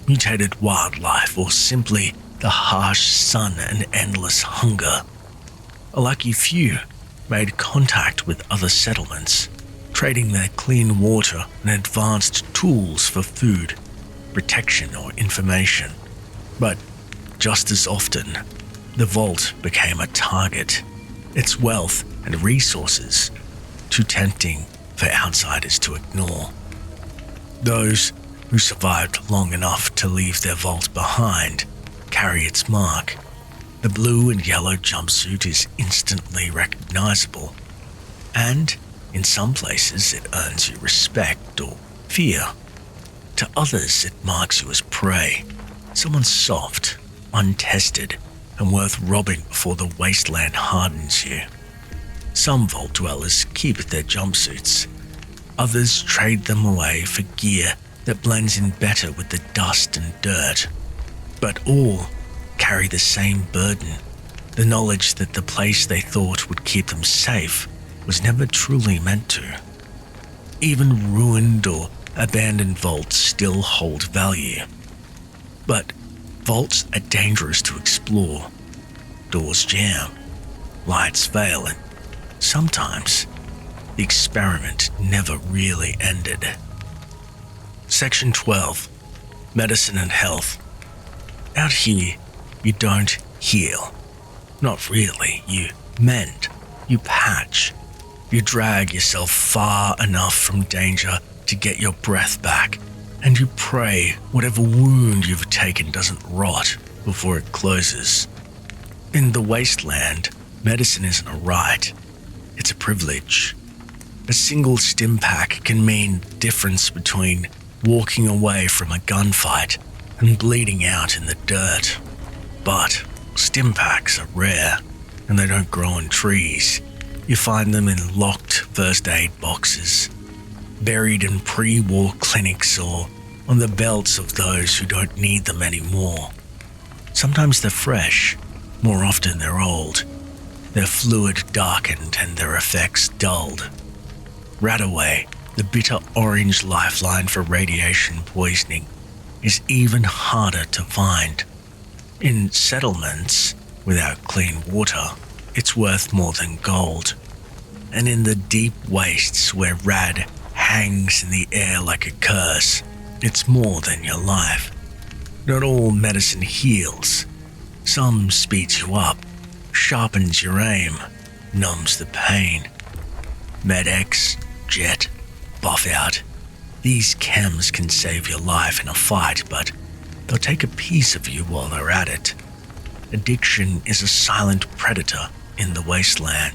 mutated wildlife, or simply the harsh sun and endless hunger. A lucky few made contact with other settlements, trading their clean water and advanced tools for food, protection, or information. But just as often, the vault became a target, its wealth and resources too tempting for outsiders to ignore. Those who survived long enough to leave their vault behind carry its mark. The blue and yellow jumpsuit is instantly recognizable, and in some places it earns you respect or fear. To others, it marks you as prey, someone soft, untested, and worth robbing before the wasteland hardens you. Some vault dwellers keep their jumpsuits. Others trade them away for gear that blends in better with the dust and dirt. But all carry the same burden, the knowledge that the place they thought would keep them safe was never truly meant to. Even ruined or abandoned vaults still hold value. But vaults are dangerous to explore. Doors jam, lights fail, and sometimes the experiment never really ended. Section 12. Medicine and Health. Out here, you don't heal. Not really. You mend. You patch. You drag yourself far enough from danger to get your breath back, and you pray whatever wound you've taken doesn't rot before it closes. In the Wasteland, medicine isn't a right. It's a privilege. A single stim pack can mean the difference between walking away from a gunfight and bleeding out in the dirt. But stim packs are rare, and they don't grow on trees. You find them in locked first aid boxes, buried in pre-war clinics, or on the belts of those who don't need them anymore. Sometimes they're fresh, more often they're old, their fluid darkened and their effects dulled. Radaway, the bitter orange lifeline for radiation poisoning, is even harder to find. In settlements without clean water, it's worth more than gold. And in the deep wastes where Rad hangs in the air like a curse, it's more than your life. Not all medicine heals. Some speeds you up, sharpens your aim, numbs the pain. Med-X, Jet, Buff Out. These chems can save your life in a fight, but they'll take a piece of you while they're at it. Addiction is a silent predator in the Wasteland.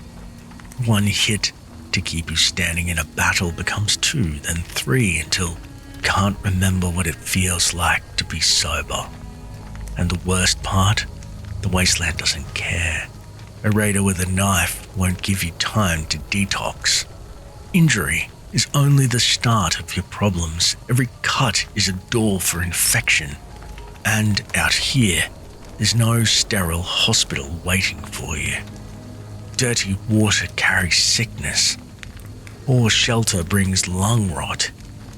One hit to keep you standing in a battle becomes 2, then 3 until you can't remember what it feels like to be sober. And the worst part? The Wasteland doesn't care. A raider with a knife won't give you time to detox. Injury is only the start of your problems. Every cut is a door for infection. And out here, there's no sterile hospital waiting for you. Dirty water carries sickness. Poor shelter brings lung rot.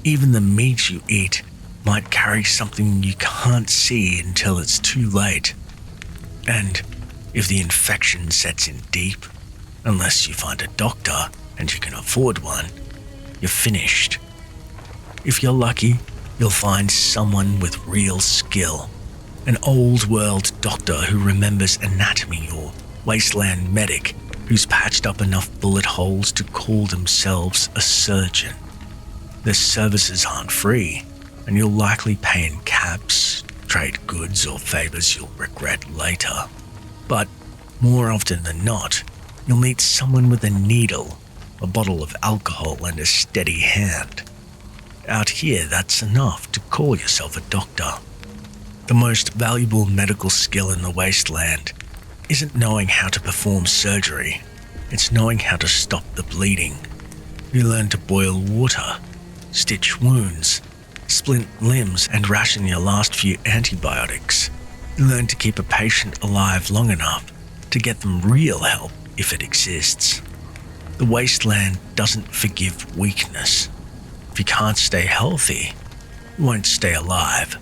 Even the meat you eat might carry something you can't see until it's too late. And if the infection sets in deep, unless you find a doctor and you can afford one, you're finished. If you're lucky, you'll find someone with real skill. An old-world doctor who remembers anatomy, or wasteland medic who's patched up enough bullet holes to call themselves a surgeon. Their services aren't free, and you'll likely pay in caps, trade goods or favors you'll regret later. But more often than not, you'll meet someone with a needle, a bottle of alcohol and a steady hand. Out here, that's enough to call yourself a doctor. The most valuable medical skill in the Wasteland isn't knowing how to perform surgery, it's knowing how to stop the bleeding. You learn to boil water, stitch wounds, splint limbs and ration your last few antibiotics. You learn to keep a patient alive long enough to get them real help if it exists. The Wasteland doesn't forgive weakness. If you can't stay healthy, you won't stay alive.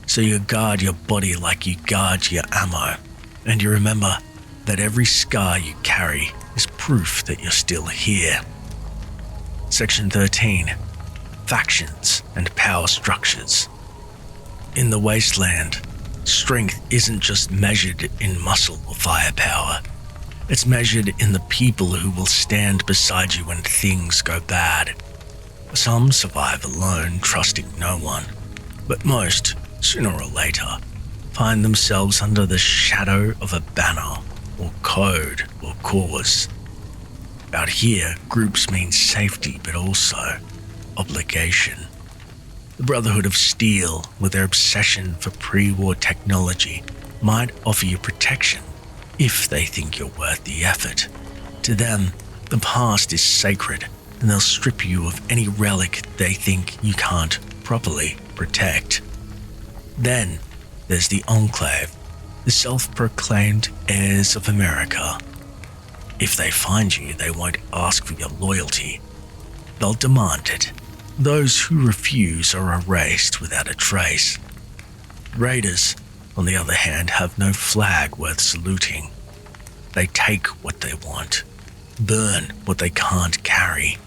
So you guard your body like you guard your ammo, and you remember that every scar you carry is proof that you're still here. Section 13. Factions and power structures. In the Wasteland, strength isn't just measured in muscle or firepower. It's measured in the people who will stand beside you when things go bad. Some survive alone, trusting no one, but most, sooner or later, find themselves under the shadow of a banner, or code, or cause. Out here, groups mean safety, but also obligation. The Brotherhood of Steel, with their obsession for pre-war technology, might offer you protection if they think you're worth the effort. To them, the past is sacred, and they'll strip you of any relic they think you can't properly protect. Then there's the Enclave, the self-proclaimed heirs of America. If they find you, they won't ask for your loyalty. They'll demand it. Those who refuse are erased without a trace. Raiders, on the other hand, have no flag worth saluting. They take what they want, burn what they can't carry,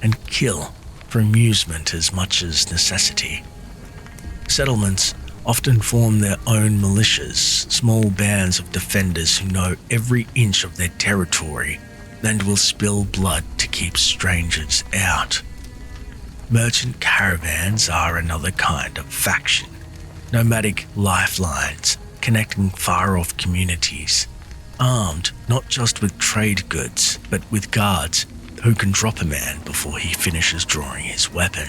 and kill for amusement as much as necessity. Settlements often form their own militias, small bands of defenders who know every inch of their territory and will spill blood to keep strangers out. Merchant caravans are another kind of faction, nomadic lifelines connecting far-off communities, armed not just with trade goods, but with guards who can drop a man before he finishes drawing his weapon.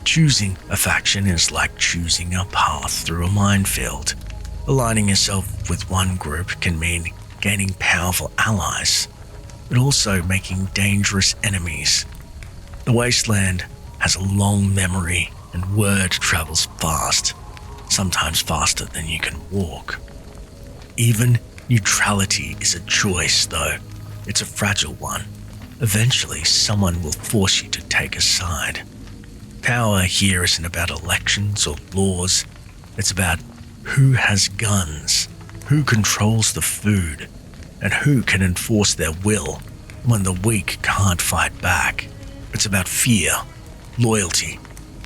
Choosing a faction is like choosing a path through a minefield. Aligning yourself with one group can mean gaining powerful allies, but also making dangerous enemies. The Wasteland has a long memory and word travels fast, sometimes faster than you can walk. Even neutrality is a choice, though. It's a fragile one. Eventually, someone will force you to take a side. Power here isn't about elections or laws. It's about who has guns, who controls the food, and who can enforce their will when the weak can't fight back. It's about fear, loyalty,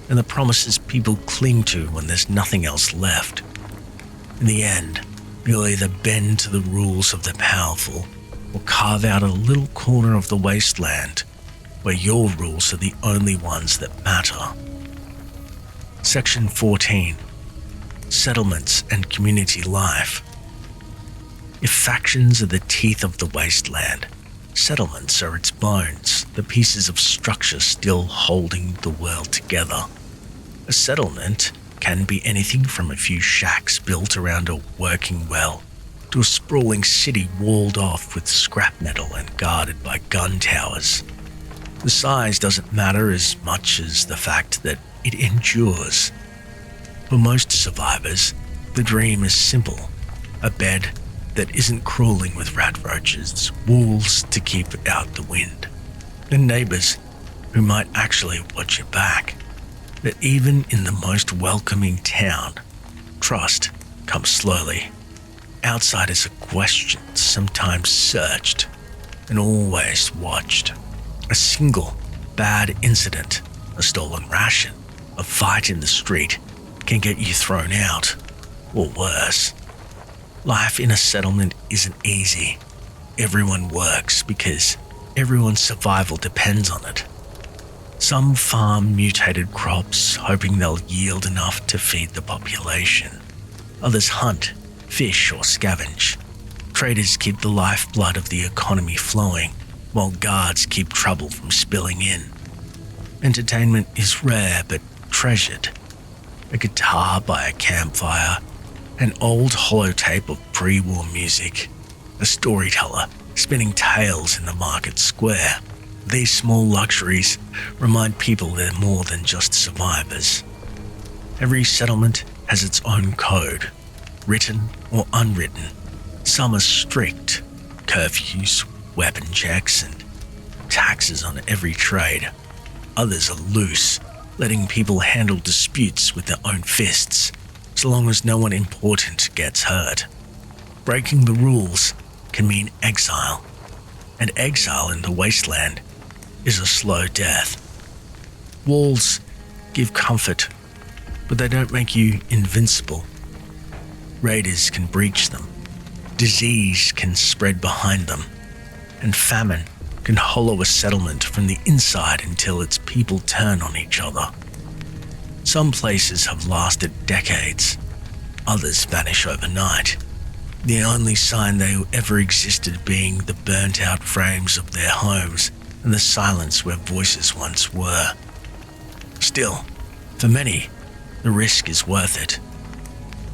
and the promises people cling to when there's nothing else left. In the end, you'll either bend to the rules of the powerful or carve out a little corner of the wasteland where your rules are the only ones that matter. Section 14. Settlements and community life. If factions are the teeth of the wasteland, settlements are its bones, the pieces of structure still holding the world together. A settlement can be anything from a few shacks built around a working well to a sprawling city walled off with scrap metal and guarded by gun towers. The size doesn't matter as much as the fact that it endures. For most survivors, the dream is simple: a bed that isn't crawling with rat roaches, walls to keep out the wind, and neighbors who might actually watch your back. That even in the most welcoming town, trust comes slowly. Outsiders are questioned, sometimes searched, and always watched. A single bad incident, a stolen ration, a fight in the street can get you thrown out, or worse. Life in a settlement isn't easy. Everyone works because everyone's survival depends on it. Some farm mutated crops, hoping they'll yield enough to feed the population. Others hunt, fish, or scavenge. Traders keep the lifeblood of the economy flowing, while guards keep trouble from spilling in. Entertainment is rare but treasured. A guitar by a campfire, an old holotape of pre-war music, a storyteller spinning tales in the market square. These small luxuries remind people they're more than just survivors. Every settlement has its own code, written or unwritten. Some are strict, curfews, weapon checks, and taxes on every trade. Others are loose, letting people handle disputes with their own fists, so long as no one important gets hurt. Breaking the rules can mean exile, and exile in the wasteland is a slow death. Walls give comfort, but they don't make you invincible. Raiders can breach them, disease can spread behind them, and famine can hollow a settlement from the inside until its people turn on each other. Some places have lasted decades, others vanish overnight, the only sign they ever existed being the burnt-out frames of their homes and the silence where voices once were. Still, for many, the risk is worth it.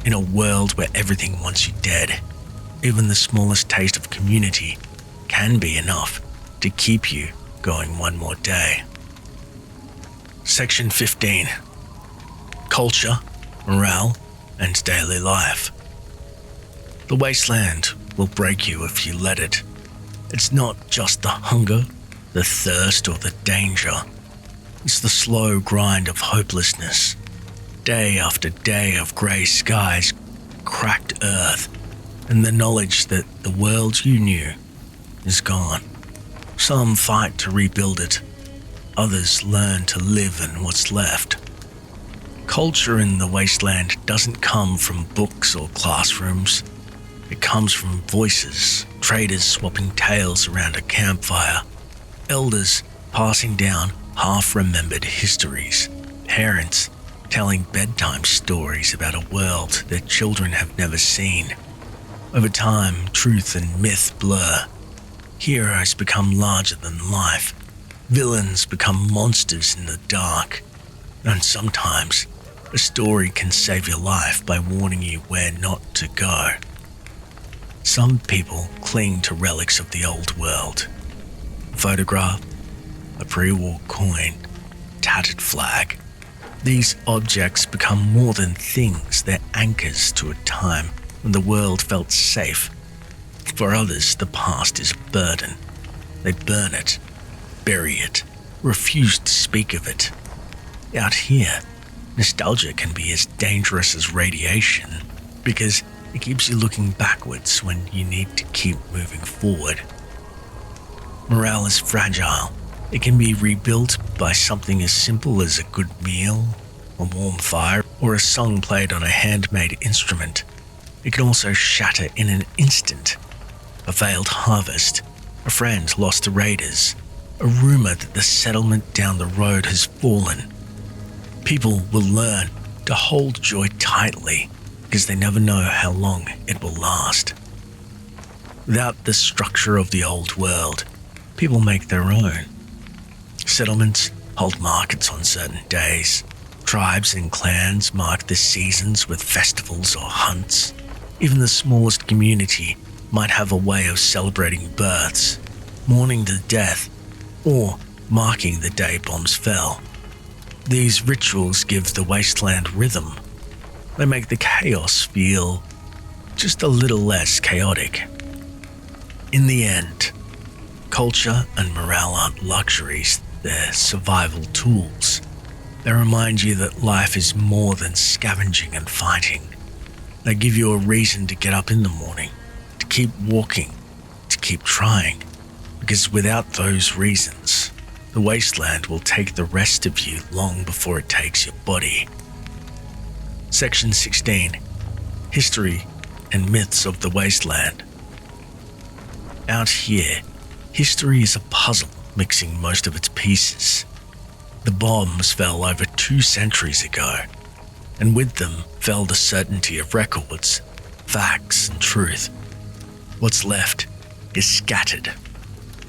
In a world where everything wants you dead, even the smallest taste of community can be enough to keep you going one more day. Section 15. Culture, morale, and daily life. The wasteland will break you if you let it. It's not just the hunger, the thirst, or the danger. It's the slow grind of hopelessness. Day after day of grey skies, cracked earth, and the knowledge that the world you knew is gone. Some fight to rebuild it. Others learn to live in what's left. Culture in the wasteland doesn't come from books or classrooms. It comes from voices, traders swapping tales around a campfire, elders passing down half-remembered histories, parents telling bedtime stories about a world their children have never seen. Over time, truth and myth blur. Heroes become larger than life. Villains become monsters in the dark. And sometimes, a story can save your life by warning you where not to go. Some people cling to relics of the old world. A photograph, a pre-war coin, tattered flag. These objects become more than things, they're anchors to a time when the world felt safe. For others, the past is a burden. They burn it, bury it, refuse to speak of it. Out here, nostalgia can be as dangerous as radiation because it keeps you looking backwards when you need to keep moving forward. Morale is fragile. It can be rebuilt by something as simple as a good meal, a warm fire, or a song played on a handmade instrument. It can also shatter in an instant. A failed harvest, a friend lost to raiders, a rumor that the settlement down the road has fallen. People will learn to hold joy tightly because they never know how long it will last. Without the structure of the old world, people make their own. Settlements hold markets on certain days. Tribes and clans mark the seasons with festivals or hunts. Even the smallest community might have a way of celebrating births, mourning the death, or marking the day bombs fell. These rituals give the wasteland rhythm. They make the chaos feel just a little less chaotic. In the end, culture and morale aren't luxuries, they're survival tools. They remind you that life is more than scavenging and fighting. They give you a reason to get up in the morning, to keep walking, to keep trying, because without those reasons, the wasteland will take the rest of you long before it takes your body. Section 16. History and Myths of the Wasteland. Out here, history is a puzzle mixing most of its pieces. The bombs fell over 2 centuries ago, and with them fell the certainty of records, facts, and truth. What's left is scattered,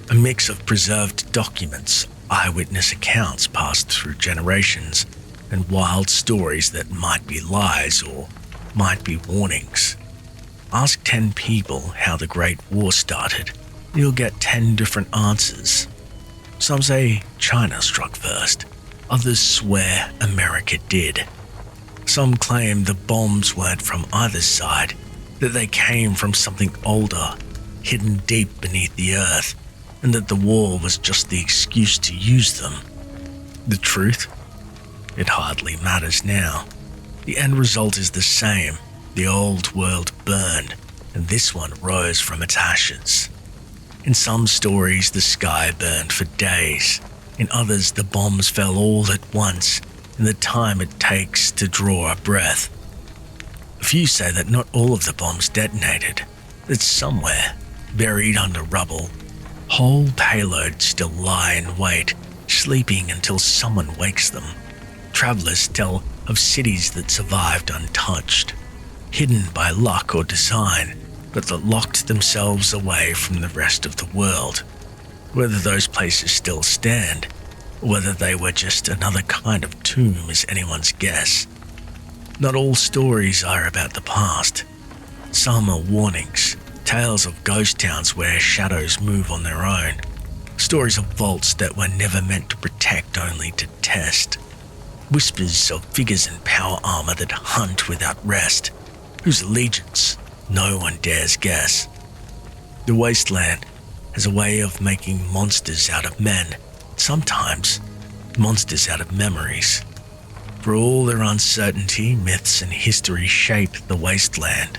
a mix of preserved documents, eyewitness accounts passed through generations, and wild stories that might be lies or might be warnings. Ask 10 people how the Great War started. You'll get 10 different answers. Some say China struck first. Others swear America did. Some claim the bombs weren't from either side, that they came from something older, hidden deep beneath the earth, and that the war was just the excuse to use them. The truth? It hardly matters now. The end result is the same. The old world burned, and this one rose from its ashes. In some stories, the sky burned for days. In others, the bombs fell all at once, in the time it takes to draw a breath. A few say that not all of the bombs detonated, that somewhere, buried under rubble, whole payloads still lie in wait, sleeping until someone wakes them. Travelers tell of cities that survived untouched, hidden by luck or design, but that locked themselves away from the rest of the world. Whether those places still stand, or whether they were just another kind of tomb is anyone's guess. Not all stories are about the past. Some are warnings, tales of ghost towns where shadows move on their own, stories of vaults that were never meant to protect, only to test, whispers of figures in power armor that hunt without rest, whose allegiance no one dares guess. The wasteland has a way of making monsters out of men, sometimes monsters out of memories. For all their uncertainty, myths and history shape the wasteland.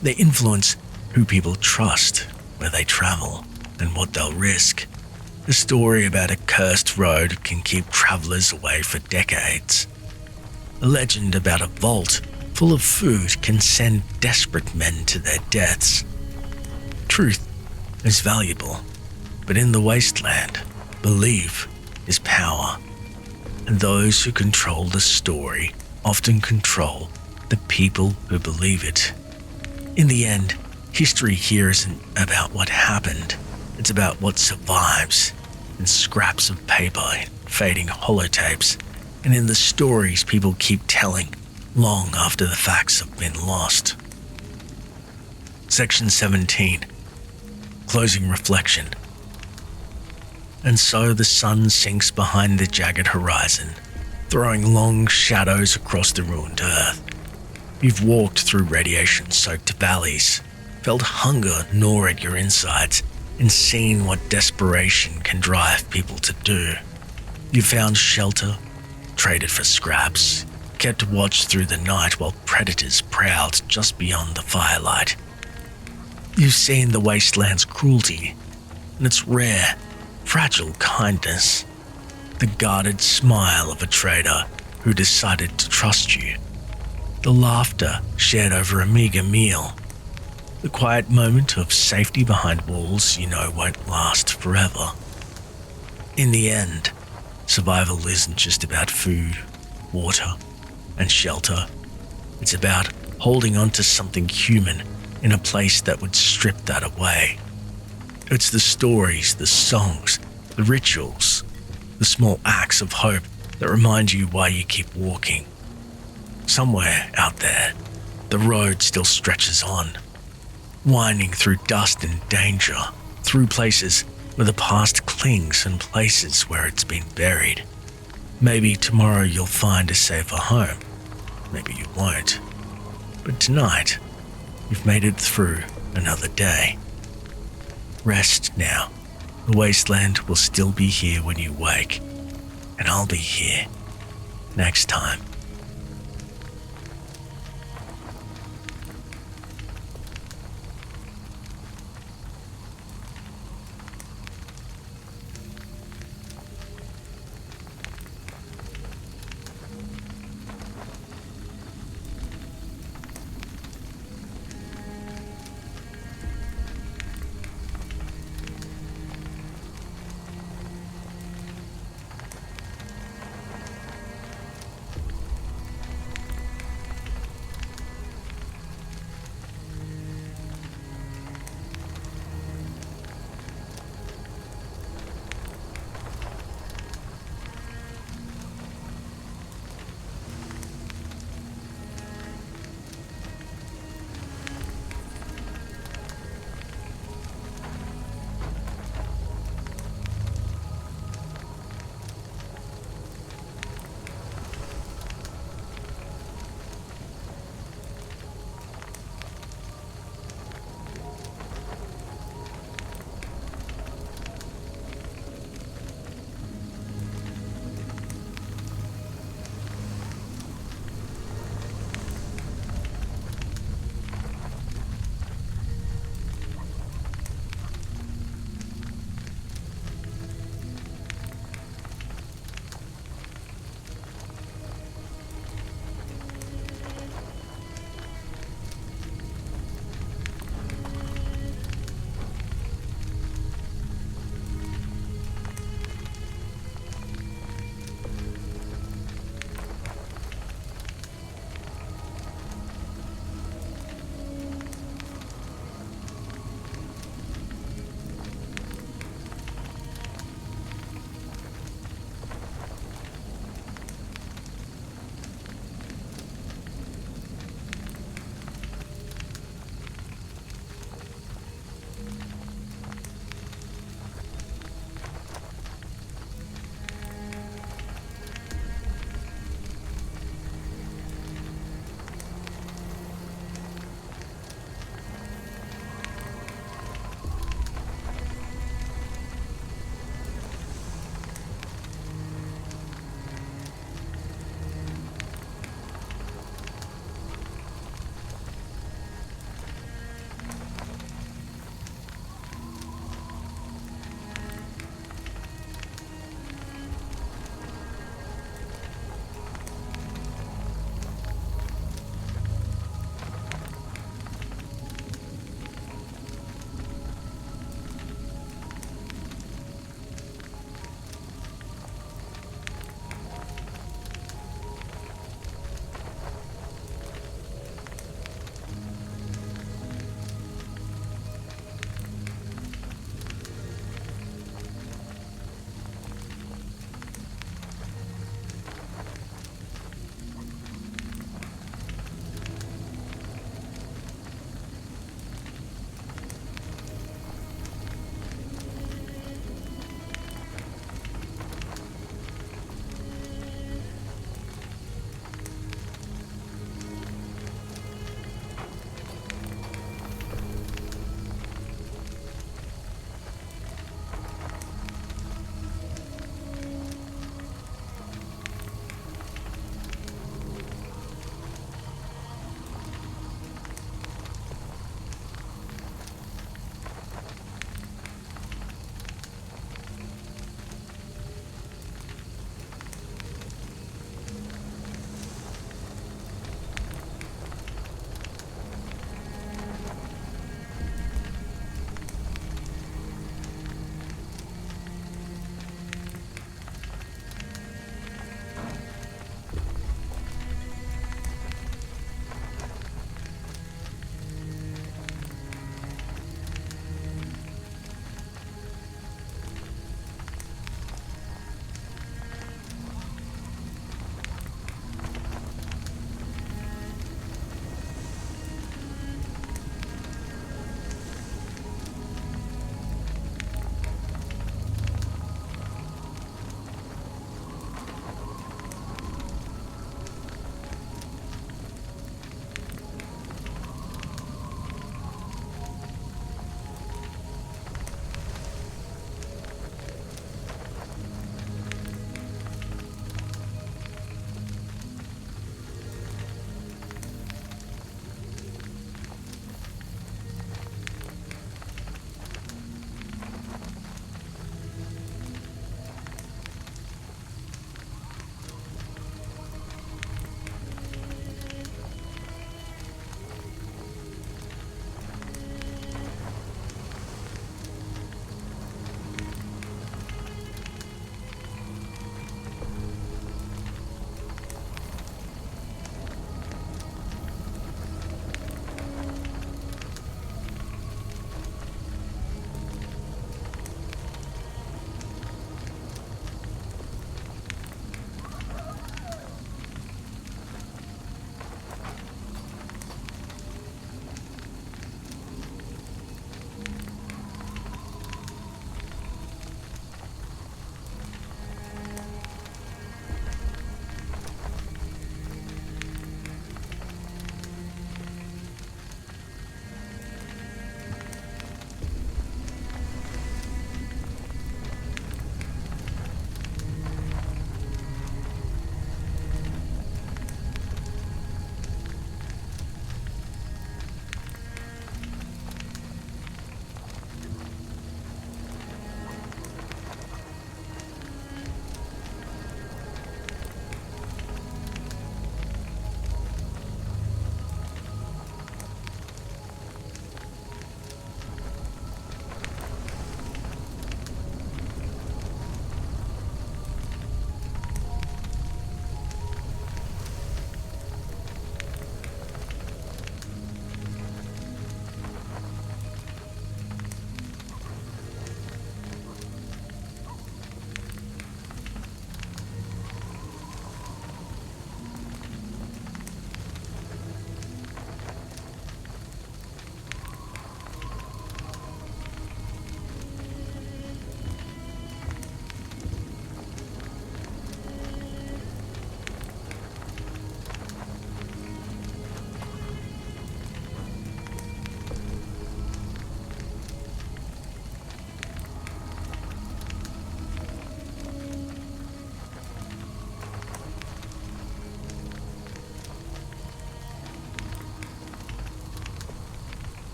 They influence who people trust, where they travel, and what they'll risk. A story about a cursed road can keep travelers away for decades. A legend about a vault full of food can send desperate men to their deaths. Truth is valuable, but in the wasteland, belief is power, and those who control the story often control the people who believe it. In the end, history here isn't about what happened, it's about what survives in scraps of paper, in fading holotapes, and in the stories people keep telling long after the facts have been lost. Section 17. Closing reflection. And so the sun sinks behind the jagged horizon, throwing long shadows across the ruined earth. You've walked through radiation-soaked valleys, felt hunger gnaw at your insides, and seen what desperation can drive people to do. You found shelter, traded for scraps, kept watch through the night while predators prowled just beyond the firelight. You've seen the Wasteland's cruelty and its rare, fragile kindness, the guarded smile of a trader who decided to trust you, the laughter shared over a meager meal, the quiet moment of safety behind walls you know won't last forever. In the end, survival isn't just about food, water, and shelter. It's about holding on to something human in a place that would strip that away. It's the stories, the songs, the rituals, the small acts of hope that remind you why you keep walking. Somewhere out there, the road still stretches on, winding through dust and danger, through places where the past clings and places where it's been buried. Maybe tomorrow you'll find a safer home. Maybe you won't. But tonight, you've made it through another day. Rest now. The Wasteland will still be here when you wake, and I'll be here next time.